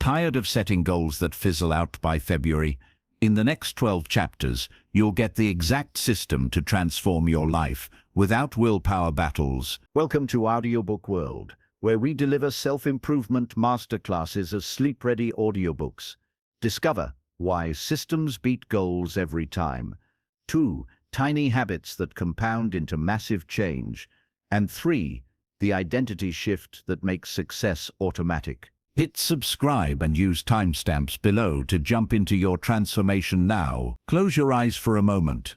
Tired of setting goals that fizzle out by February? In the next 12 chapters, you'll get the exact system to transform your life without willpower battles. Welcome to Audiobook World, where we deliver self-improvement masterclasses as sleep-ready audiobooks. Discover why systems beat goals every time. 2. Tiny habits that compound into massive change. And 3. The identity shift that makes success automatic. Hit subscribe and use timestamps below to jump into your transformation now. Close your eyes for a moment.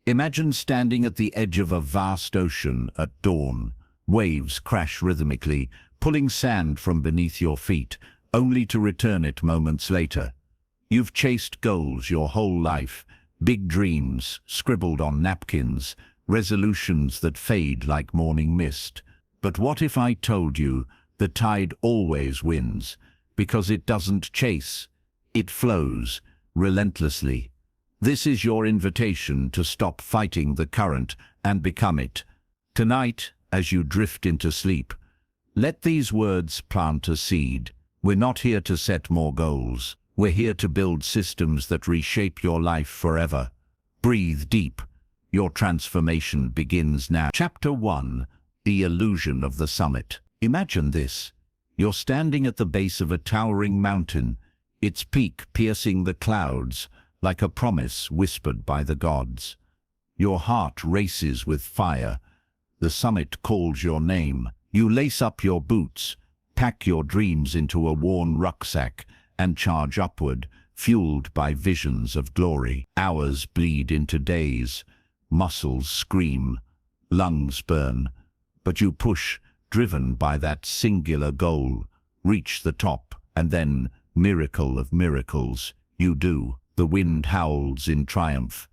Imagine standing at the edge of a vast ocean at dawn. Waves crash rhythmically, pulling sand from beneath your feet, only to return it moments later. You've chased goals your whole life, big dreams scribbled on napkins, resolutions that fade like morning mist. But what if I told you the tide always wins, because it doesn't chase, it flows relentlessly? This is your invitation to stop fighting the current and become it. Tonight, as you drift into sleep, let these words plant a seed. We're not here to set more goals. We're here to build systems that reshape your life forever. Breathe deep. Your transformation begins now. Chapter 1. The Illusion of the Summit. Imagine this. You're standing at the base of a towering mountain, its peak piercing the clouds like a promise whispered by the gods. Your heart races with fire. The summit calls your name. You lace up your boots, pack your dreams into a worn rucksack, and charge upward, fueled by visions of glory. Hours bleed into days. Muscles scream. Lungs burn. But you push, driven by that singular goal. Reach the top, and then, miracle of miracles, you do. The wind howls in triumph.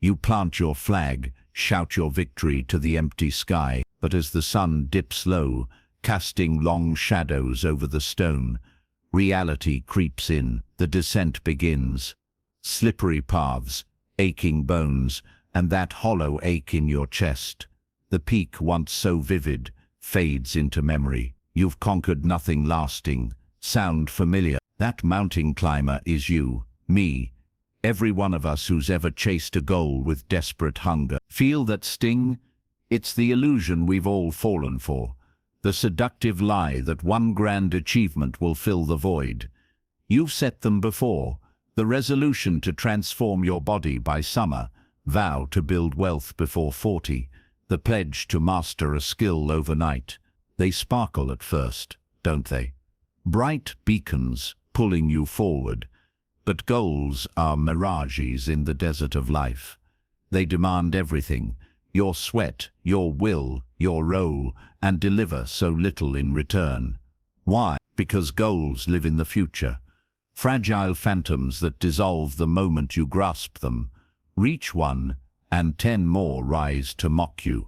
You plant your flag, shout your victory to the empty sky. But as the sun dips low, casting long shadows over the stone, reality creeps in. The descent begins. Slippery paths, aching bones, and that hollow ache in your chest. The peak, once so vivid, fades into memory. You've conquered nothing lasting. Sound familiar? That mountain climber is you, me, every one of us who's ever chased a goal with desperate hunger. Feel that sting? It's the illusion we've all fallen for. The seductive lie that one grand achievement will fill the void. You've set them before. The resolution to transform your body by summer. Vow to build wealth before 40. The pledge to master a skill overnight. They sparkle at first, don't they? Bright beacons pulling you forward. But goals are mirages in the desert of life. They demand everything. Your sweat, your will, your row, and deliver so little in return. Why? Because goals live in the future. Fragile phantoms that dissolve the moment you grasp them. Reach one, and 10 more rise to mock you.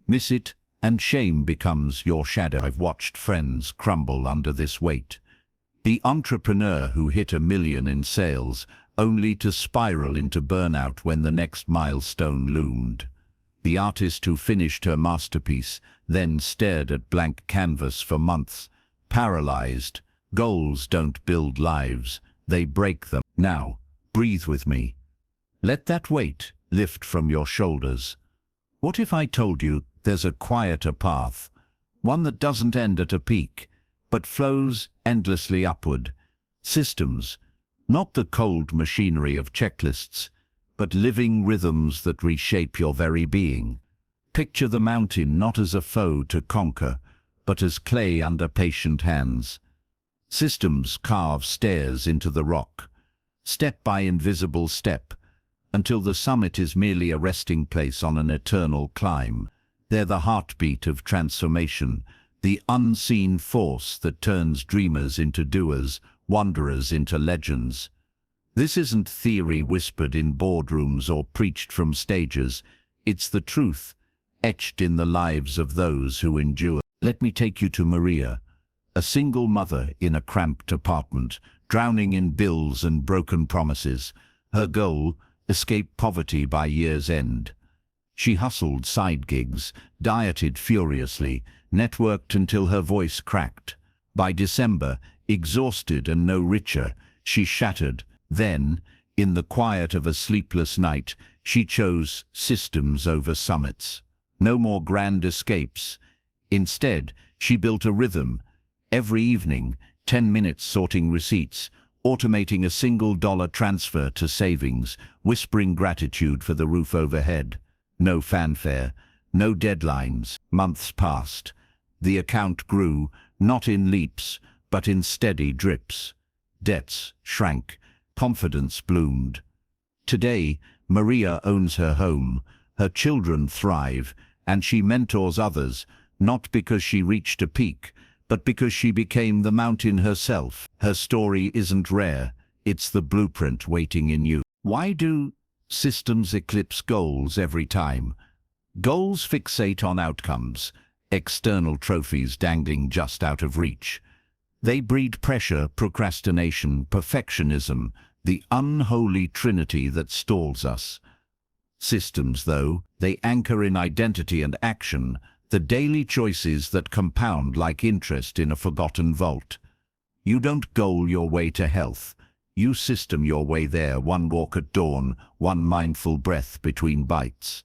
Miss it, and shame becomes your shadow. I've watched friends crumble under this weight. The entrepreneur who hit $1 million in sales, only to spiral into burnout when the next milestone loomed. The artist who finished her masterpiece, then stared at blank canvas for months, paralyzed. Goals don't build lives, they break them. Now, breathe with me. Let that weight lift from your shoulders. What if I told you there's a quieter path, one that doesn't end at a peak, but flows endlessly upward? Systems, not the cold machinery of checklists, but living rhythms that reshape your very being. Picture the mountain not as a foe to conquer, but as clay under patient hands. Systems carve stairs into the rock, step by invisible step, until the summit is merely a resting place on an eternal climb. They're the heartbeat of transformation, the unseen force that turns dreamers into doers, wanderers into legends. This isn't theory whispered in boardrooms or preached from stages. It's the truth, etched in the lives of those who endure. Let me take you to Maria, a single mother in a cramped apartment, drowning in bills and broken promises. Her goal, escape poverty by year's end. She hustled side gigs, dieted furiously, networked until her voice cracked. By December, Exhausted and no richer, she shattered. Then, in the quiet of a sleepless night, she chose systems over summits. No more grand escapes. Instead, she built a rhythm. Every evening, 10 minutes sorting receipts, automating a $1 transfer to savings, whispering gratitude for the roof overhead. No fanfare, no deadlines. Months passed. The account grew, not in leaps, but in steady drips. Debts shrank, confidence bloomed. Today, Maria owns her home, her children thrive, and she mentors others, not because she reached a peak, but because she became the mountain herself. Her story isn't rare, it's the blueprint waiting in you. Why do systems eclipse goals every time? Goals fixate on outcomes, external trophies dangling just out of reach. They breed pressure, procrastination, perfectionism, the unholy trinity that stalls us. Systems, though, they anchor in identity and action, the daily choices that compound like interest in a forgotten vault. You don't goal your way to health. You system your way there, one walk at dawn, one mindful breath between bites.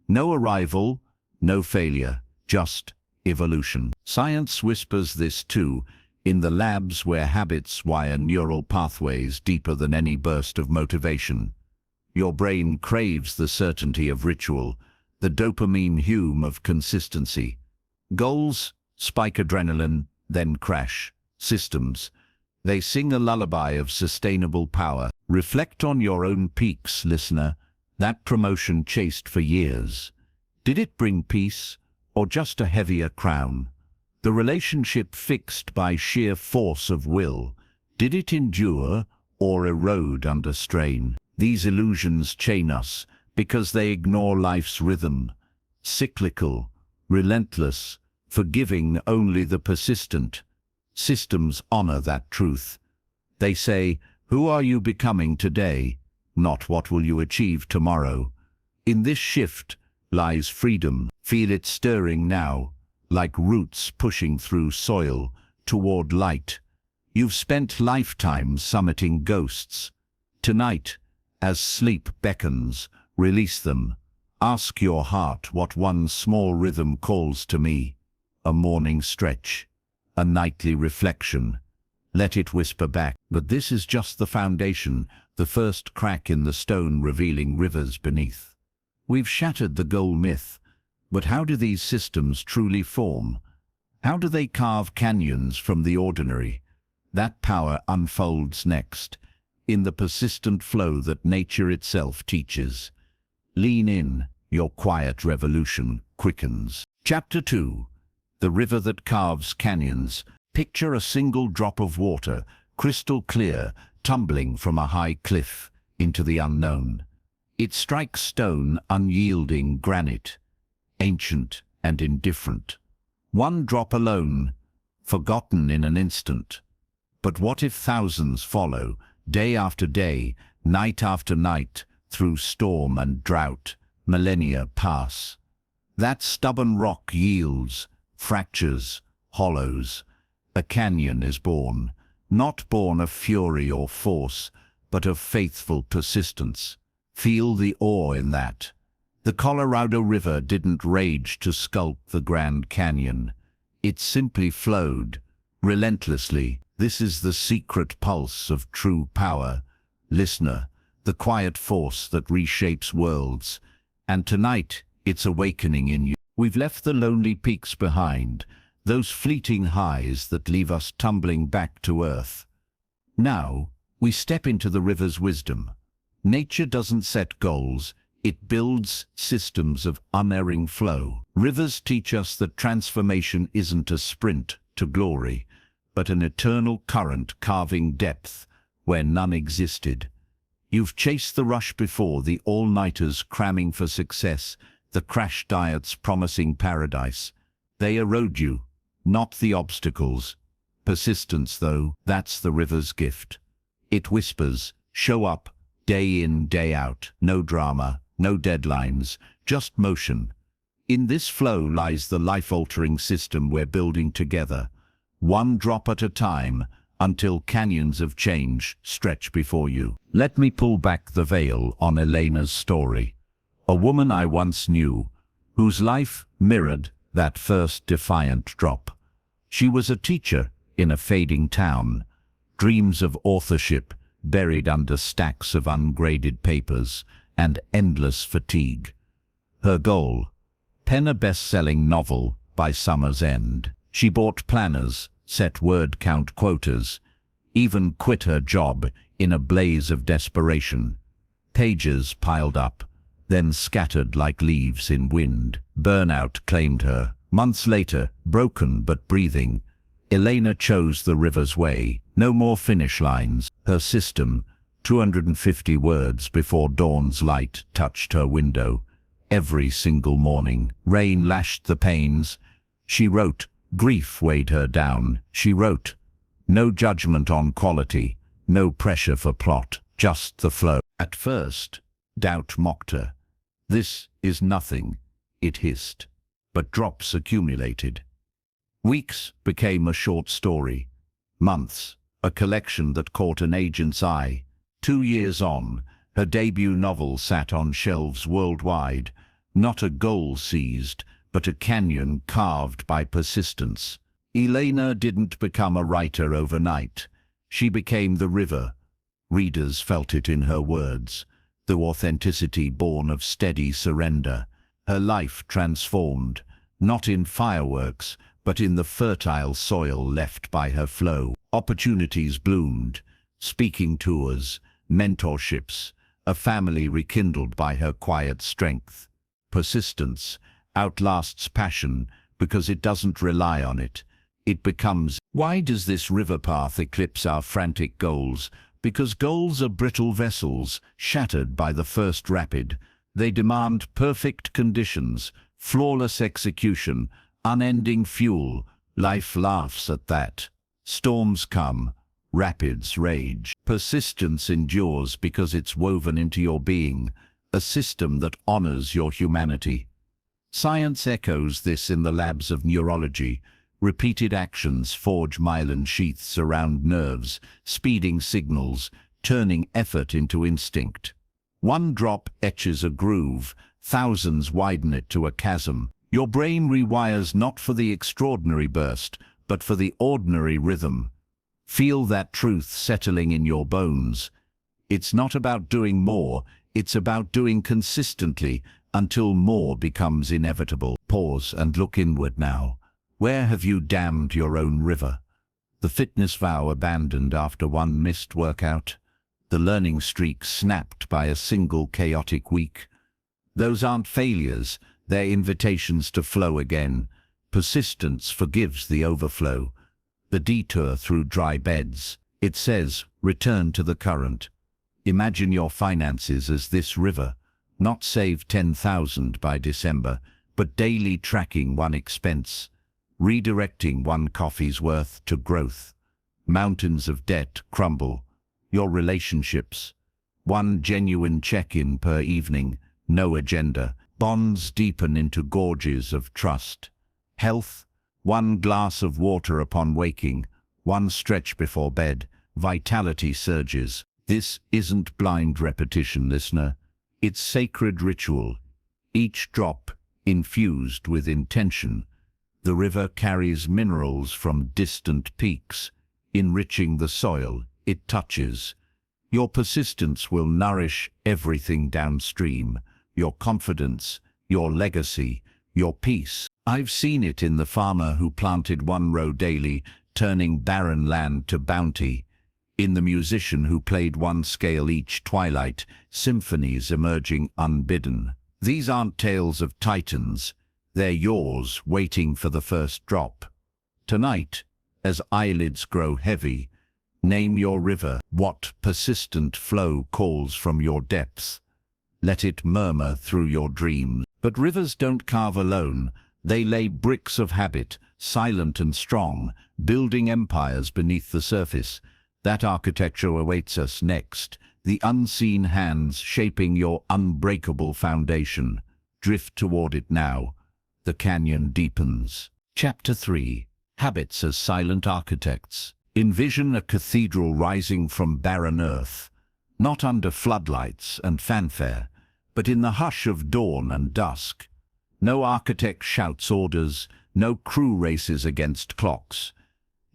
No arrival, no failure, just evolution. Science whispers this too, in the labs where habits wire neural pathways deeper than any burst of motivation. Your brain craves the certainty of ritual, the dopamine hum of consistency. Goals spike adrenaline, then crash. Systems, they sing a lullaby of sustainable power. Reflect on your own peaks, listener. That promotion chased for years. Did it bring peace, or just a heavier crown? The relationship fixed by sheer force of will, did it endure or erode under strain? These illusions chain us, because they ignore life's rhythm. Cyclical, relentless, forgiving only the persistent. Systems honor that truth. They say, who are you becoming today? Not what will you achieve tomorrow. In this shift lies freedom. Feel it stirring now, like roots pushing through soil toward light. You've spent lifetimes summiting ghosts. Tonight, as sleep beckons, release them. Ask your heart what one small rhythm calls to me. A morning stretch, a nightly reflection. Let it whisper back, but this is just the foundation, the first crack in the stone revealing rivers beneath. We've shattered the goal myth, but how do these systems truly form? How do they carve canyons from the ordinary? That power unfolds next, in the persistent flow that nature itself teaches. Lean in, your quiet revolution quickens. Chapter 2. The river that carves canyons. Picture a single drop of water, crystal clear, tumbling from a high cliff into the unknown. It strikes stone, unyielding granite, ancient and indifferent. One drop alone, forgotten in an instant. But what if thousands follow, day after day, night after night, through storm and drought, millennia pass? That stubborn rock yields, fractures, hollows. A canyon is born, not born of fury or force, but of faithful persistence. Feel the awe in that. The Colorado River didn't rage to sculpt the Grand Canyon. It simply flowed, relentlessly. This is the secret pulse of true power. Listener, the quiet force that reshapes worlds. And tonight, it's awakening in you. We've left the lonely peaks behind, those fleeting highs that leave us tumbling back to earth. Now, we step into the river's wisdom. Nature doesn't set goals, it builds systems of unerring flow. Rivers teach us that transformation isn't a sprint to glory, but an eternal current carving depth where none existed. You've chased the rush before, the all-nighters cramming for success, the crash diets promising paradise. They erode you, not the obstacles. Persistence, though, that's the river's gift. It whispers, show up, day in, day out, no drama, no deadlines, just motion. In this flow lies the life-altering system we're building together. One drop at a time, until canyons of change stretch before you. Let me pull back the veil on Elena's story. A woman I once knew, whose life mirrored that first defiant drop. She was a teacher in a fading town, dreams of authorship buried under stacks of ungraded papers and endless fatigue. Her goal: pen a best-selling novel by summer's end. She bought planners, set word count quotas, even quit her job in a blaze of desperation. Pages piled up, then scattered like leaves in wind. Burnout claimed her. Months later, broken but breathing, Elena chose the river's way. No more finish lines. Her system: 250 words before dawn's light touched her window. Every single morning, rain lashed the panes. She wrote. Grief weighed her down. She wrote. No judgment on quality, no pressure for plot, just the flow. At first, doubt mocked her. This is nothing, it hissed. But drops accumulated. Weeks became a short story. Months, a collection that caught an agent's eye. 2 years on, her debut novel sat on shelves worldwide. Not a goal seized, but a canyon carved by persistence. Elena didn't become a writer overnight. She became the river. Readers felt it in her words, the authenticity born of steady surrender. Her life transformed, not in fireworks, but in the fertile soil left by her flow. Opportunities bloomed, speaking tours, mentorships, a family rekindled by her quiet strength. Persistence outlasts passion because it doesn't rely on it. It becomes. Why does this river path eclipse our frantic goals? Because goals are brittle vessels, shattered by the first rapid. They demand perfect conditions, flawless execution, unending fuel. Life laughs at that. Storms come, rapids rage. Persistence endures because it's woven into your being, a system that honors your humanity. Science echoes this in the labs of neurology. Repeated actions forge myelin sheaths around nerves, speeding signals, turning effort into instinct. One drop etches a groove, thousands widen it to a chasm. Your brain rewires not for the extraordinary burst, but for the ordinary rhythm. Feel that truth settling in your bones. It's not about doing more, it's about doing consistently until more becomes inevitable. Pause and look inward now. Where have you dammed your own river? The fitness vow abandoned after one missed workout? The learning streak snapped by a single chaotic week? Those aren't failures, they're invitations to flow again. Persistence forgives the overflow, the detour through dry beds. It says, return to the current. Imagine your finances as this river, not save 10,000 by December, but daily tracking one expense, redirecting one coffee's worth to growth. Mountains of debt crumble. Your relationships, one genuine check-in per evening, no agenda. Bonds deepen into gorges of trust. Health, one glass of water upon waking, one stretch before bed. Vitality surges. This isn't blind repetition, listener. It's sacred ritual. Each drop infused with intention. The river carries minerals from distant peaks, enriching the soil it touches. Your persistence will nourish everything downstream. Your confidence, your legacy, your peace. I've seen it in the farmer who planted one row daily, turning barren land to bounty. In the musician who played one scale each twilight, symphonies emerging unbidden. These aren't tales of titans. They're yours, waiting for the first drop. Tonight, as eyelids grow heavy, name your river. What persistent flow calls from your depths? Let it murmur through your dreams. But rivers don't carve alone. They lay bricks of habit, silent and strong, building empires beneath the surface. That architecture awaits us next, the unseen hands shaping your unbreakable foundation. Drift toward it now. The canyon deepens. Chapter 3. Habits as Silent Architects. Envision a cathedral rising from barren earth, not under floodlights and fanfare, but in the hush of dawn and dusk. No architect shouts orders, no crew races against clocks.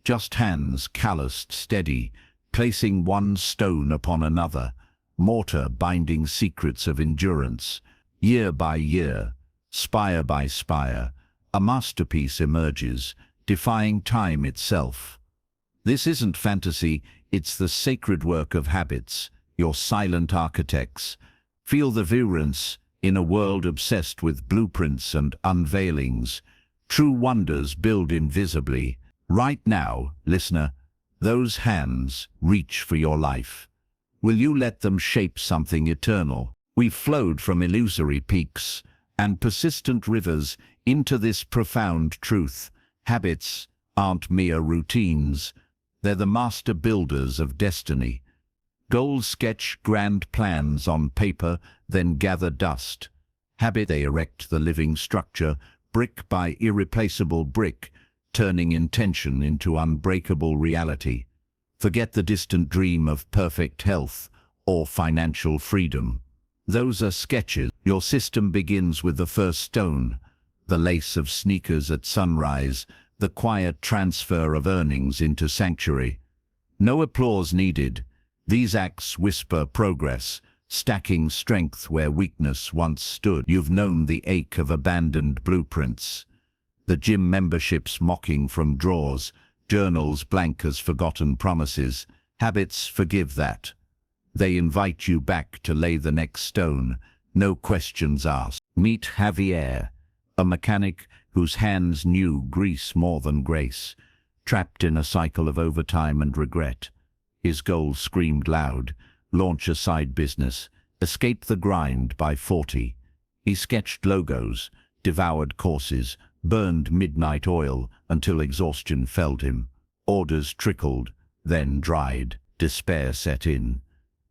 Just hands calloused steady, placing one stone upon another, mortar binding secrets of endurance. Year by year, spire by spire, a masterpiece emerges, defying time itself. This isn't fantasy, it's the sacred work of habits, your silent architects. Feel the virulence in a world obsessed with blueprints and unveilings. True wonders build invisibly. Right now, listener, those hands reach for your life. Will you let them shape something eternal? We've flowed from illusory peaks and persistent rivers into this profound truth. Habits aren't mere routines. They're the master builders of destiny. Goals sketch grand plans on paper, then gather dust. Habit, they erect the living structure, brick by irreplaceable brick, turning intention into unbreakable reality. Forget the distant dream of perfect health or financial freedom. Those are sketches. Your system begins with the first stone, the lace of sneakers at sunrise, the quiet transfer of earnings into sanctuary. No applause needed. These acts whisper progress, stacking strength where weakness once stood. You've known the ache of abandoned blueprints, the gym memberships mocking from drawers, journals blank as forgotten promises. Habits forgive that. They invite you back to lay the next stone, no questions asked. Meet Javier, a mechanic whose hands knew grease more than grace, trapped in a cycle of overtime and regret. His goal screamed loud: launch a side business, escape the grind by 40. He sketched logos, devoured courses, burned midnight oil until exhaustion felled him. Orders trickled, then dried. Despair set in.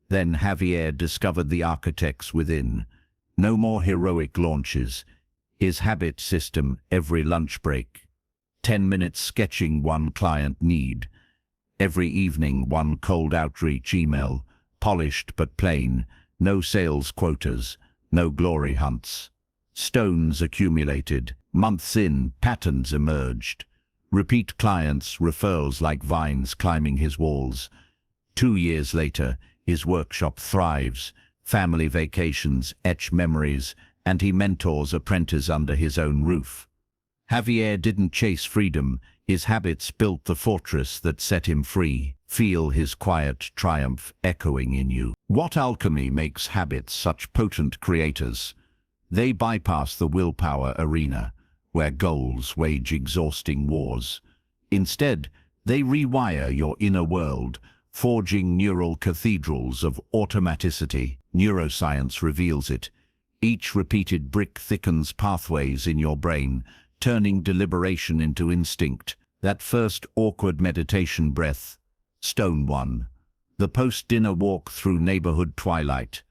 Then Javier discovered the architects within. No more heroic launches. His habit system every lunch break. 10 minutes sketching one client need. Every evening one cold outreach email, polished but plain. No sales quotas, no glory hunts. Stones accumulated. Months in, patterns emerged. Repeat clients, referrals like vines climbing his walls. 2 years later, his workshop thrives. Family vacations etch memories, and he mentors apprentices under his own roof. Javier didn't chase freedom. His habits built the fortress that set him free. Feel his quiet triumph echoing in you. What alchemy makes habits such potent creators? They bypass the willpower arena, where goals wage exhausting wars. Instead, they rewire your inner world, forging neural cathedrals of automaticity. Neuroscience reveals it. Each repeated brick thickens pathways in your brain, turning deliberation into instinct. That first awkward meditation breath. Stone 1. The post-dinner walk through neighborhood twilight.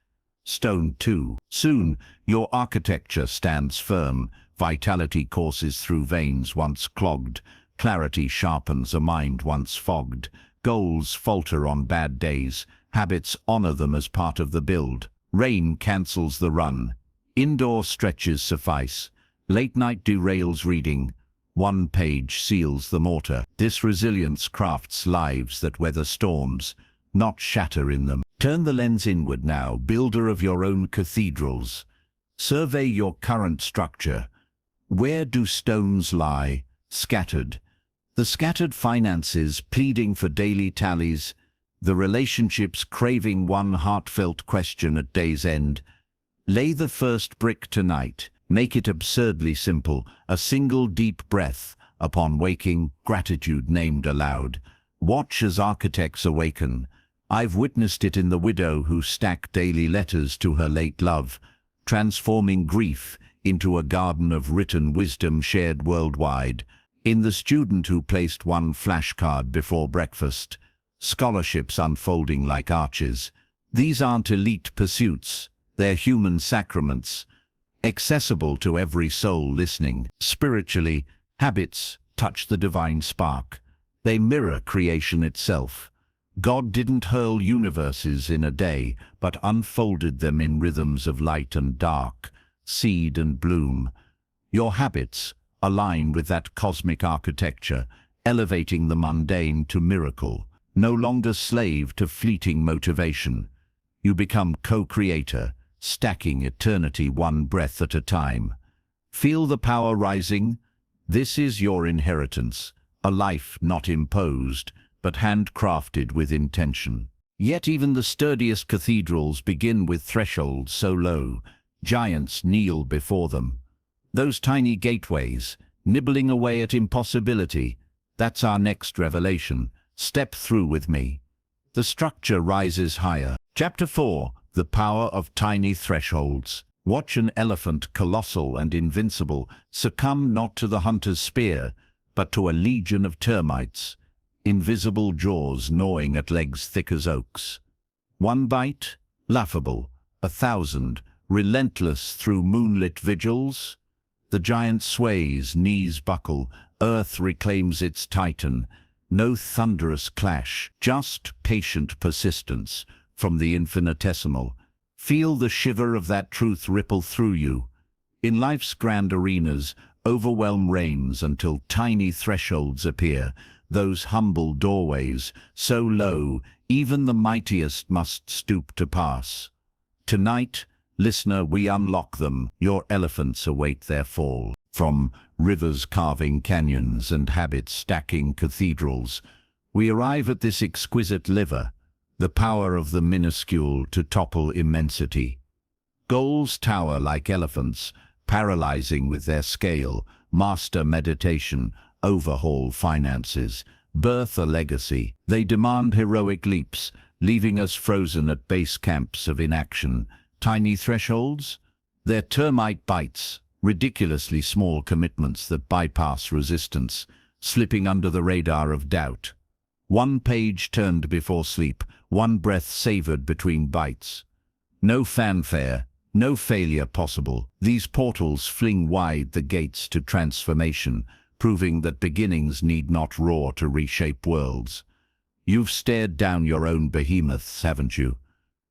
Stone 2. Soon, your architecture stands firm. Vitality courses through veins once clogged. Clarity sharpens a mind once fogged. Goals falter on bad days. Habits honor them as part of the build. Rain cancels the run. Indoor stretches suffice. Late night derails reading. One page seals the mortar. This resilience crafts lives that weather storms, not shatter in them. Turn the lens inward now, builder of your own cathedrals. Survey your current structure. Where do stones lie? Scattered. The scattered finances pleading for daily tallies, the relationships craving one heartfelt question at day's end. Lay the first brick tonight. Make it absurdly simple, a single deep breath. Upon waking, gratitude named aloud. Watch as architects awaken. I've witnessed it in the widow who stacked daily letters to her late love, transforming grief into a garden of written wisdom shared worldwide. In the student who placed one flashcard before breakfast, scholarships unfolding like arches. These aren't elite pursuits, they're human sacraments, accessible to every soul listening. Spiritually, habits touch the divine spark. They mirror creation itself. God didn't hurl universes in a day, but unfolded them in rhythms of light and dark, seed and bloom. Your habits align with that cosmic architecture, elevating the mundane to miracle. No longer slave to fleeting motivation. You become co-creator, stacking eternity one breath at a time. Feel the power rising? This is your inheritance, a life not imposed, but handcrafted with intention. Yet even the sturdiest cathedrals begin with thresholds so low, giants kneel before them. Those tiny gateways, nibbling away at impossibility, that's our next revelation. Step through with me. The structure rises higher. Chapter 4. The Power of Tiny Thresholds. Watch an elephant, colossal and invincible, succumb not to the hunter's spear, but to a legion of termites, invisible jaws gnawing at legs thick as oaks. One bite, laughable; 1,000, relentless through moonlit vigils. The giant sways, knees buckle, earth reclaims its titan. No thunderous clash, just patient persistence from the infinitesimal. Feel the shiver of that truth ripple through you. In life's grand arenas, overwhelm reigns until tiny thresholds appear, those humble doorways, so low, even the mightiest must stoop to pass. Tonight, listener, we unlock them. Your elephants await their fall. From rivers carving canyons and habits stacking cathedrals, we arrive at this exquisite liver, the power of the minuscule to topple immensity. Goals tower like elephants, paralyzing with their scale, master meditation, overhaul finances, birth a legacy. They demand heroic leaps, leaving us frozen at base camps of inaction. Tiny thresholds? They're termite bites, ridiculously small commitments that bypass resistance, slipping under the radar of doubt. One page turned before sleep, one breath savored between bites. No fanfare, no failure possible. These portals fling wide the gates to transformation, proving that beginnings need not roar to reshape worlds. You've stared down your own behemoths, haven't you?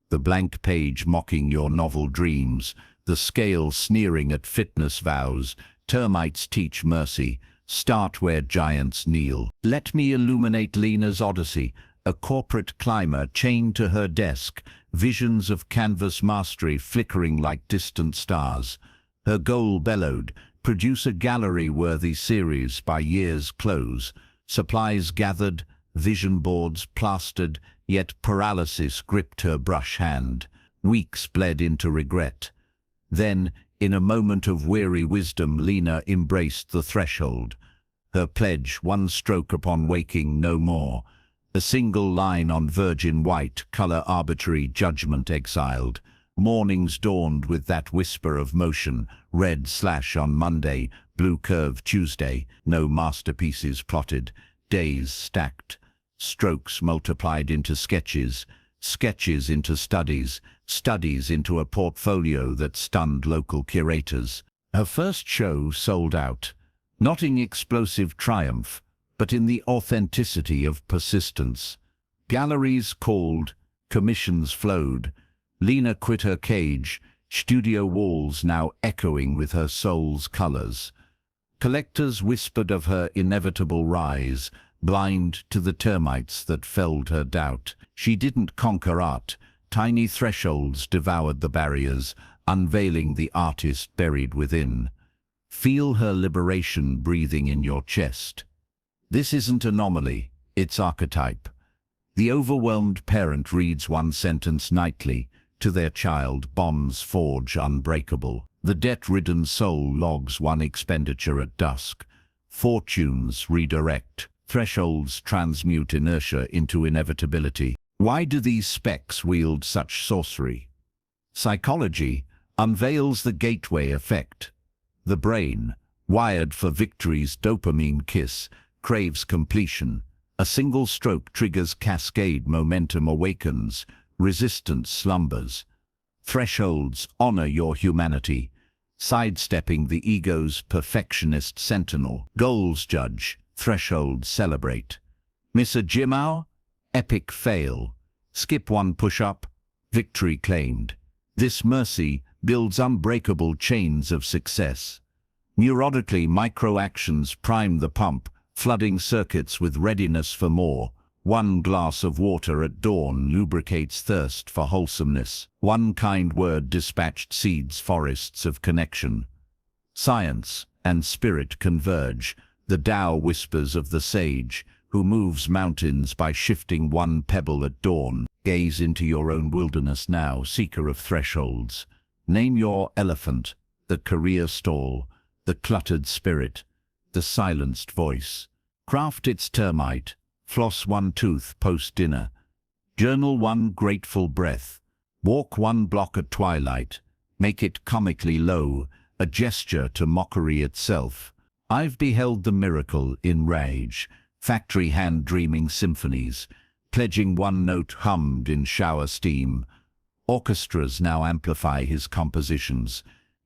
The blank page mocking your novel dreams, the scale sneering at fitness vows. Termites teach mercy. Start where giants kneel. Let me illuminate Lena's odyssey, a corporate climber chained to her desk, visions of canvas mastery flickering like distant stars. Her goal bellowed, produce a gallery-worthy series by year's close. Supplies gathered, vision boards plastered, yet paralysis gripped her brush hand. Weeks bled into regret. Then, in a moment of weary wisdom, Lena embraced the threshold. Her pledge, one stroke upon waking, no more. A single line on virgin white, color arbitrary, judgment exiled. Mornings dawned with that whisper of motion, red slash on Monday, blue curve Tuesday, no masterpieces plotted, days stacked, strokes multiplied into sketches, sketches into studies, studies into a portfolio that stunned local curators. Her first show sold out, not in explosive triumph, but in the authenticity of persistence. Galleries called, commissions flowed. Lena quit her cage, studio walls now echoing with her soul's colors. Collectors whispered of her inevitable rise, blind to the termites that felled her doubt. She didn't conquer art. Tiny thresholds devoured the barriers, unveiling the artist buried within. Feel her liberation breathing in your chest. This isn't anomaly, it's archetype. The overwhelmed parent reads one sentence nightly to their child, bonds forge unbreakable. The debt-ridden soul logs one expenditure at dusk. Fortunes redirect. Thresholds transmute inertia into inevitability. Why do these specs wield such sorcery? Psychology unveils the gateway effect. The brain, wired for victory's dopamine kiss, craves completion. A single stroke triggers cascade, momentum awakens, resistance slumbers. Thresholds honor your humanity, sidestepping the ego's perfectionist sentinel. Goals judge, thresholds celebrate. Miss a gym hour? Epic fail. Skip one push-up? Victory claimed. This mercy builds unbreakable chains of success. Neurotically, micro-actions prime the pump, flooding circuits with readiness for more. One glass of water at dawn lubricates thirst for wholesomeness. One kind word dispatched seeds forests of connection. Science and spirit converge, the Tao whispers of the sage, who moves mountains by shifting one pebble at dawn. Gaze into your own wilderness now, seeker of thresholds. Name your elephant, the career stall, the cluttered spirit, the silenced voice. Craft its termite, floss one tooth post-dinner. Journal one grateful breath. Walk one block at twilight. Make it comically low, a gesture to mockery itself. I've beheld the miracle in rage, factory hand dreaming symphonies, pledging one note hummed in shower steam. Orchestras now amplify his compositions.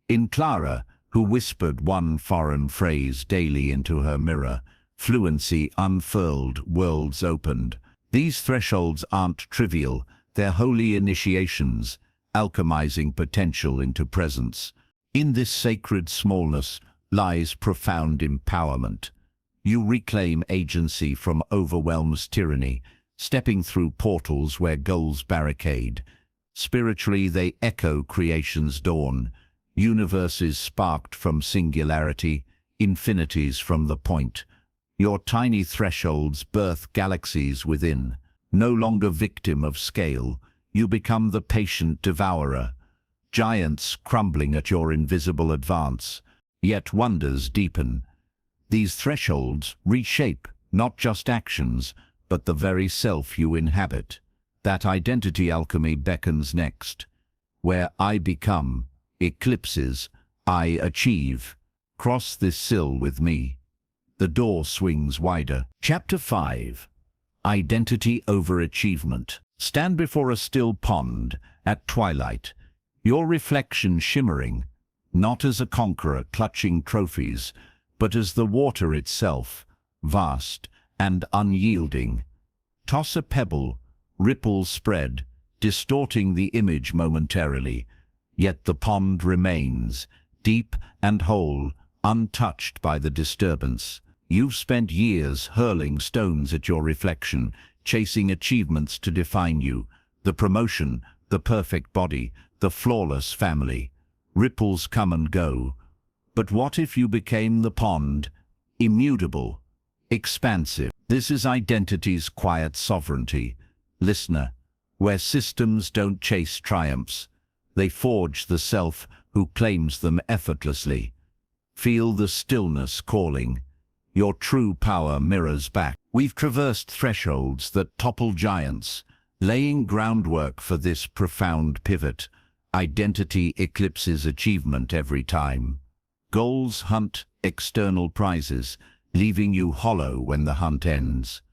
In Clara, who whispered one foreign phrase daily into her mirror, fluency unfurled, worlds opened. These thresholds aren't trivial, they're holy initiations, alchemizing potential into presence. In this sacred smallness lies profound empowerment. You reclaim agency from overwhelmed tyranny, stepping through portals where goals barricade. Spiritually, they echo creation's dawn, universes sparked from singularity, infinities from the point. Your tiny thresholds birth galaxies within. No longer victim of scale, you become the patient devourer. Giants crumbling at your invisible advance, yet wonders deepen. These thresholds reshape not just actions, but the very self you inhabit. That identity alchemy beckons next. Where I become eclipses, I achieve. Cross this sill with me. The door swings wider. Chapter 5. Identity over achievement. Stand before a still pond at twilight, your reflection shimmering, not as a conqueror clutching trophies, but as the water itself, vast and unyielding. Toss a pebble, ripples spread, distorting the image momentarily, yet the pond remains, deep and whole, untouched by the disturbance. You've spent years hurling stones at your reflection, chasing achievements to define you, the promotion, the perfect body, the flawless family. Ripples come and go. But what if you became the pond, immutable, expansive? This is identity's quiet sovereignty. Listener, where systems don't chase triumphs, they forge the self who claims them effortlessly. Feel the stillness calling. Your true power mirrors back. We've traversed thresholds that topple giants, laying groundwork for this profound pivot. Identity eclipses achievement every time. Goals hunt external prizes, leaving you hollow when the hunt ends.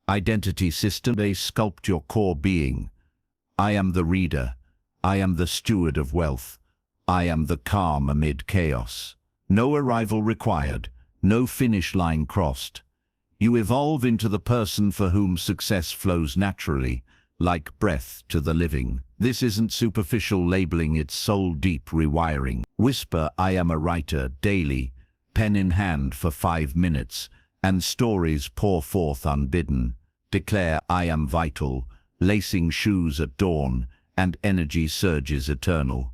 Identity system, they sculpt your core being. I am the reader. I am the steward of wealth. I am the calm amid chaos. No arrival required. No finish line crossed. You evolve into the person for whom success flows naturally, like breath to the living. This isn't superficial labeling, it's soul-deep rewiring. Whisper, I am a writer, daily, pen in hand for 5 minutes, and stories pour forth unbidden. Declare, I am vital, lacing shoes at dawn, and energy surges eternal.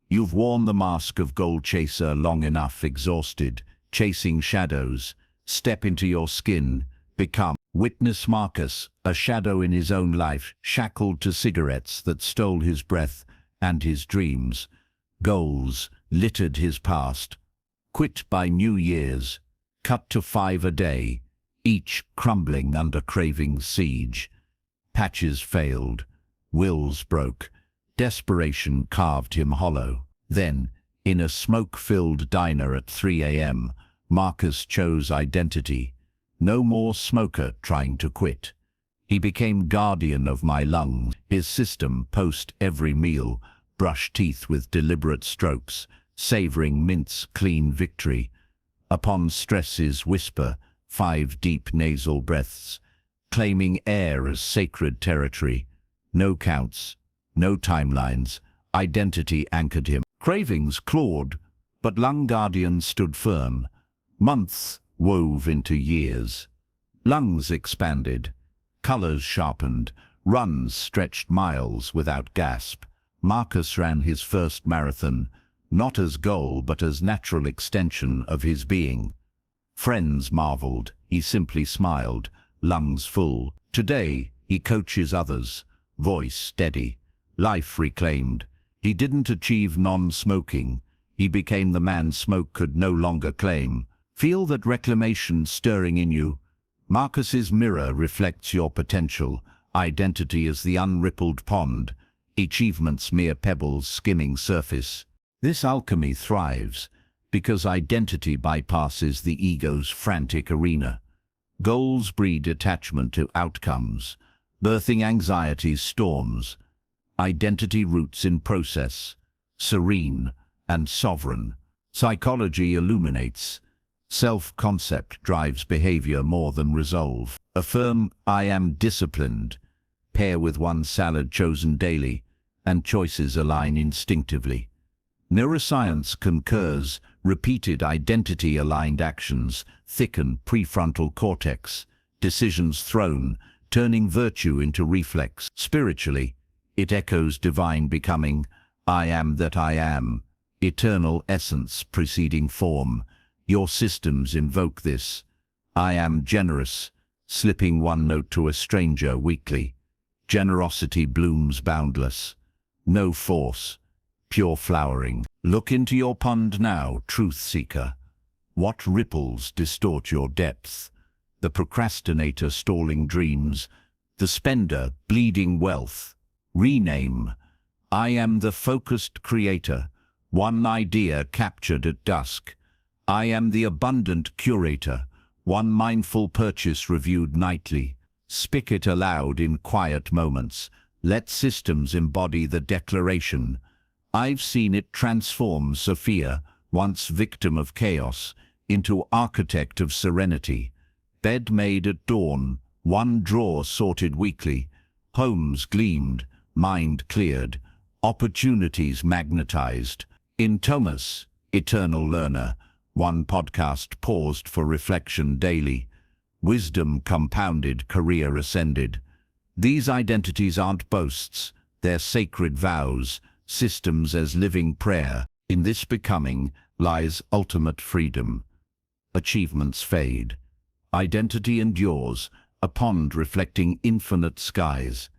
You've worn the mask of goal chaser long enough, exhausted, chasing shadows. Step into your skin, become. Witness Marcus, a shadow in his own life, shackled to cigarettes that stole his breath and his dreams. Goals littered his past. Quit by New Year's, cut to 5 a day, each crumbling under craving's siege. Patches failed, wills broke, desperation carved him hollow. Then, in a smoke-filled diner at 3 a.m., Marcus chose identity. No more smoker trying to quit. He became guardian of my lungs. His system, post every meal, brushed teeth with deliberate strokes, savoring mint's clean victory. Upon stress's whisper, 5 deep nasal breaths. claiming air as sacred territory. No counts, no timelines. Identity anchored him. Cravings clawed, but lung guardians stood firm. Months wove into years. Lungs expanded, colors sharpened, runs stretched miles without gasp. Marcus ran his first marathon, not as goal but as natural extension of his being. Friends marveled, he simply smiled, lungs full. Today, he coaches others, voice steady, life reclaimed. He didn't achieve non-smoking. He became the man smoke could no longer claim. Feel that reclamation stirring in you. Marcus's mirror reflects your potential. Identity is the unrippled pond, achievements mere pebbles skimming surface. This alchemy thrives because identity bypasses the ego's frantic arena. Goals breed attachment to outcomes, birthing anxiety's storms. Identity roots in process, serene and sovereign. Psychology illuminates. Self-concept drives behavior more than resolve. Affirm, I am disciplined. Pair with one salad chosen daily, and choices align instinctively. Neuroscience concurs, repeated identity-aligned actions thicken prefrontal cortex, decisions thrown, turning virtue into reflex. Spiritually, it echoes divine becoming, I am that I am, eternal essence preceding form. Your systems invoke this. I am generous, slipping one note to a stranger weekly. Generosity blooms boundless. No force, pure flowering. Look into your pond now, truth seeker. What ripples distort your depth? The procrastinator stalling dreams, the spender bleeding wealth. Rename. I am the focused creator, one idea captured at dusk. I am the abundant curator, one mindful purchase reviewed nightly. Speak it aloud in quiet moments. Let systems embody the declaration. I've seen it transform Sophia, once victim of chaos, into architect of serenity. Bed made at dawn, one drawer sorted weekly. Homes gleamed, mind cleared, opportunities magnetized. In Thomas, eternal learner, one podcast paused for reflection daily. Wisdom compounded, career ascended. These identities aren't boasts, they're sacred vows, systems as living prayer. In this becoming lies ultimate freedom. Achievements fade. Identity endures, a pond reflecting infinite skies.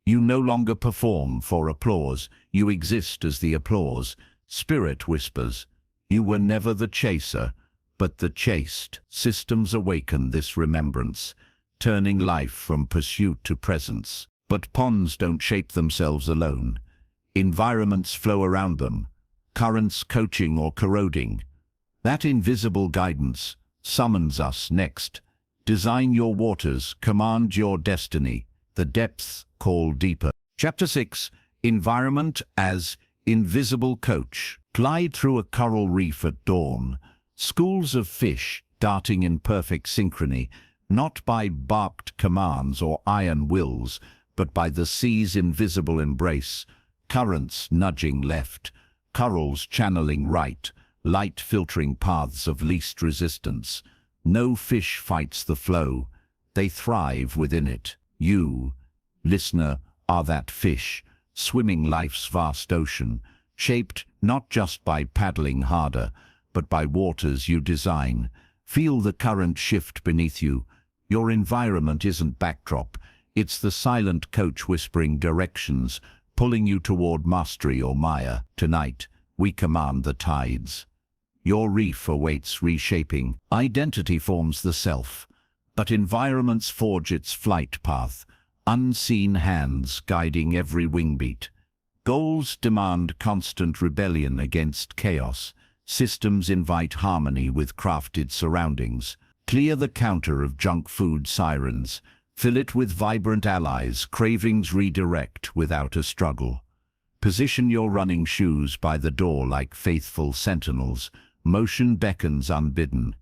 You no longer perform for applause, you exist as the applause. Spirit whispers, you were never the chaser, but the chased. Systems awaken this remembrance, turning life from pursuit to presence. But ponds don't shape themselves alone. Environments flow around them, currents coaching or corroding. That invisible guidance summons us next. Design your waters, command your destiny. The depths call deeper. Chapter 6, Environment as Invisible Coach. Glide through a coral reef at dawn. Schools of fish darting in perfect synchrony, not by barked commands or iron wills, but by the sea's invisible embrace. Currents nudging left, corals channeling right, light filtering paths of least resistance. No fish fights the flow, they thrive within it. You, listener, are that fish, swimming life's vast ocean, shaped not just by paddling harder, but by waters you design. Feel the current shift beneath you. Your environment isn't backdrop, it's the silent coach whispering directions, pulling you toward mastery or mire. Tonight, we command the tides. Your reef awaits reshaping. Identity forms the self, but environments forge its flight path, unseen hands guiding every wingbeat. Goals demand constant rebellion against chaos. Systems invite harmony with crafted surroundings. Clear the counter of junk food sirens. Fill it with vibrant allies. Cravings redirect without a struggle. Position your running shoes by the door like faithful sentinels. Motion beckons unbidden.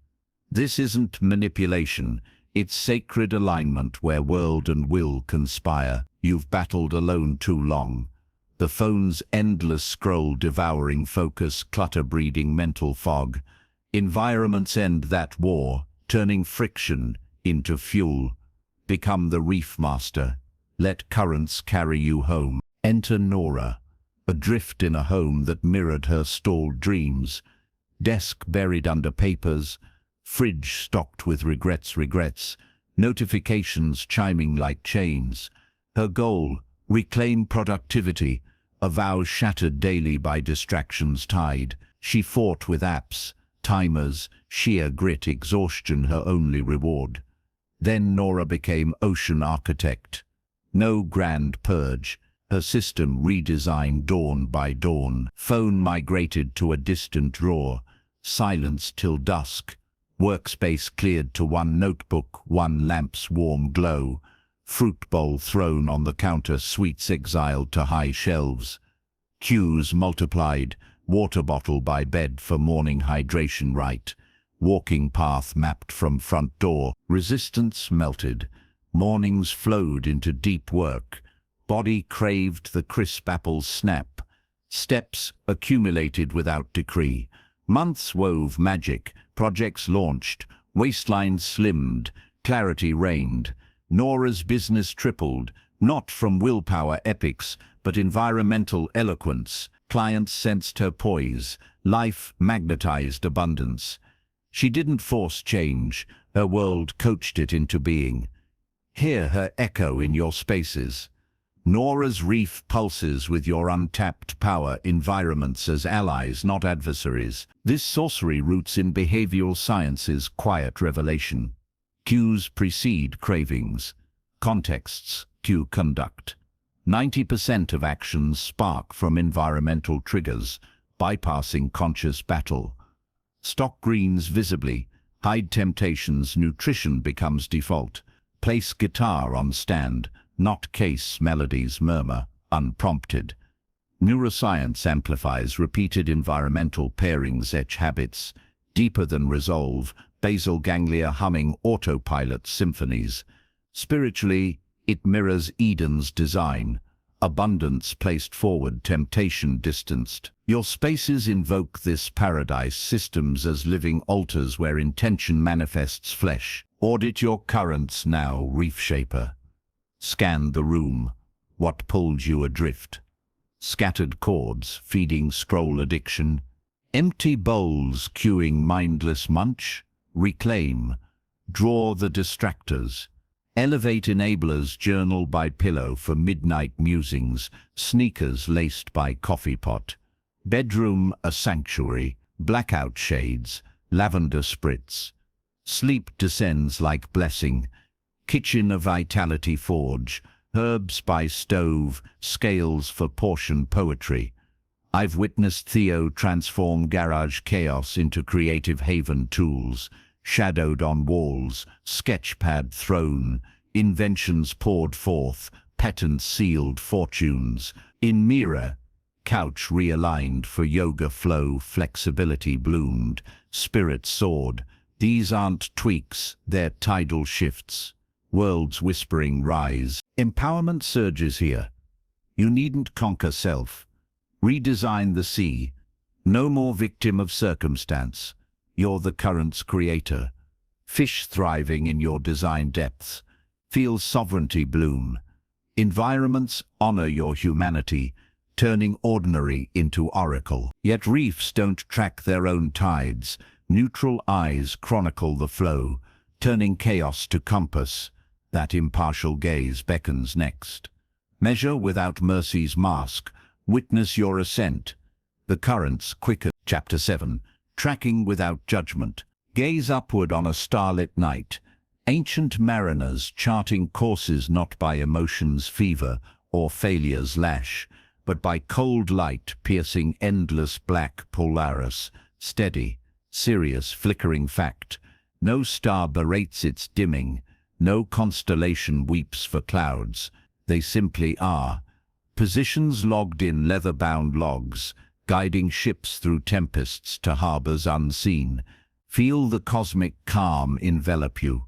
This isn't manipulation, It's sacred alignment where world and will conspire. You've battled alone too long. The phone's endless scroll devouring focus, clutter breeding mental fog. Environments end that war, turning friction into fuel. Become the reef master. Let currents carry you home. Enter Nora, adrift in a home that mirrored her stalled dreams. Desk buried under papers, fridge stocked with regrets, notifications chiming like chains. Her goal, reclaim productivity, a vow shattered daily by distractions tide. She fought with apps, timers, sheer grit, exhaustion her only reward. Then Nora became ocean architect. No grand purge, her system redesigned dawn by dawn. Phone migrated to a distant drawer, silence till dusk. Workspace cleared to one notebook, one lamp's warm glow. Fruit bowl thrown on the counter, sweets exiled to high shelves. Cues multiplied, water bottle by bed for morning hydration right. Walking path mapped from front door, resistance melted. Mornings flowed into deep work. Body craved the crisp apple's snap. Steps accumulated without decree. Months wove magic, projects launched, waistlines slimmed, clarity reigned. Nora's business tripled, not from willpower epics, but environmental eloquence. Clients sensed her poise, life magnetized abundance. She didn't force change, her world coached it into being. Hear her echo in your spaces. Nora's reef pulses with your untapped power, environments as allies, not adversaries. This sorcery roots in behavioral science's quiet revelation. Cues precede cravings. Contexts cue conduct. 90% of actions spark from environmental triggers, bypassing conscious battle. Stock greens visibly, hide temptations, nutrition becomes default. Place guitar on stand, not case, melodies murmur, unprompted. Neuroscience amplifies repeated environmental pairings, etch habits, deeper than resolve, basal ganglia humming autopilot symphonies. Spiritually, it mirrors Eden's design, abundance placed forward, temptation distanced. Your spaces invoke this paradise, systems as living altars where intention manifests flesh. Audit your currents now, reef shaper. Scan the room. What pulled you adrift? Scattered chords feeding scroll addiction. Empty bowls cueing mindless munch. Reclaim. Draw the distractors. Elevate enablers, journal by pillow for midnight musings. Sneakers laced by coffee pot. Bedroom a sanctuary. Blackout shades. Lavender spritz. Sleep descends like blessing. Kitchen a vitality forge. Herbs by stove, scales for portion poetry. I've witnessed Theo transform garage chaos into creative haven tools. Shadowed on walls, sketchpad thrown, inventions poured forth, patents sealed fortunes. In mirror, couch realigned for yoga flow, flexibility bloomed, spirit soared. These aren't tweaks, they're tidal shifts. Worlds whispering rise. Empowerment surges here. You needn't conquer self. Redesign the sea. No more victim of circumstance. You're the current's creator. Fish thriving in your design depths. Feel sovereignty bloom. Environments honor your humanity, turning ordinary into oracle. Yet reefs don't track their own tides. Neutral eyes chronicle the flow, turning chaos to compass. That impartial gaze beckons next. Measure without mercy's mask. Witness your ascent. The currents quicker. Chapter 7. Tracking without judgment. Gaze upward on a starlit night. Ancient mariners charting courses not by emotion's fever or failure's lash, but by cold light piercing endless black Polaris. Steady, serious, flickering fact. No star berates its dimming. No constellation weeps for clouds. They simply are. Positions logged in leather-bound logs, guiding ships through tempests to harbors unseen. Feel the cosmic calm envelop you.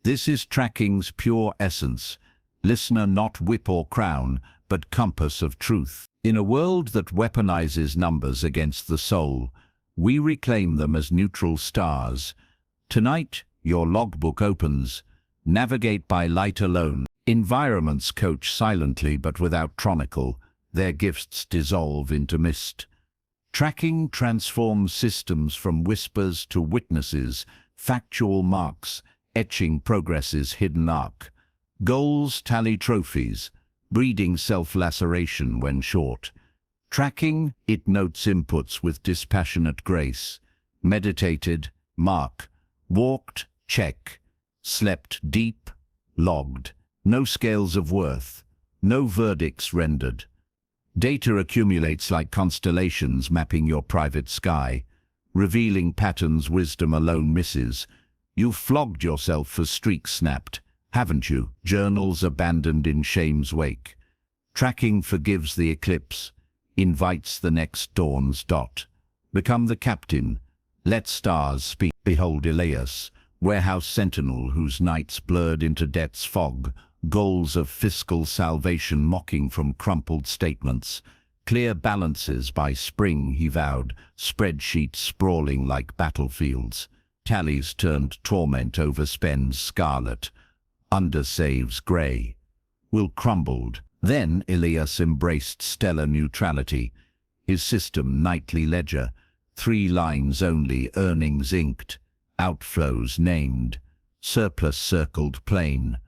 This is tracking's pure essence. Listener, not whip or crown, but compass of truth. In a world that weaponizes numbers against the soul, we reclaim them as neutral stars. Tonight, your logbook opens. Navigate by light alone. Environments coach silently but without chronicle. Their gifts dissolve into mist. Tracking transforms systems from whispers to witnesses, factual marks, etching progress's hidden arc. Goals tally trophies, breeding self-laceration when short. Tracking, it notes inputs with dispassionate grace. Meditated, mark. Walked, check. Slept deep, logged. No scales of worth, no verdicts rendered. Data accumulates like constellations mapping your private sky, revealing patterns wisdom alone misses. You've flogged yourself for streaks snapped, haven't you? Journals abandoned in shame's wake. Tracking forgives the eclipse, invites the next dawn's dot. Become the captain, let stars speak. Behold Elias, warehouse sentinel whose nights blurred into debt's fog, goals of fiscal salvation mocking from crumpled statements. Clear balances by spring, he vowed, spreadsheets sprawling like battlefields. Tallies turned torment, overspends scarlet, undersaves grey. Will crumbled. Then Elias embraced stellar neutrality. His system nightly ledger, 3 lines only, earnings inked, outflows named, surplus circled plain.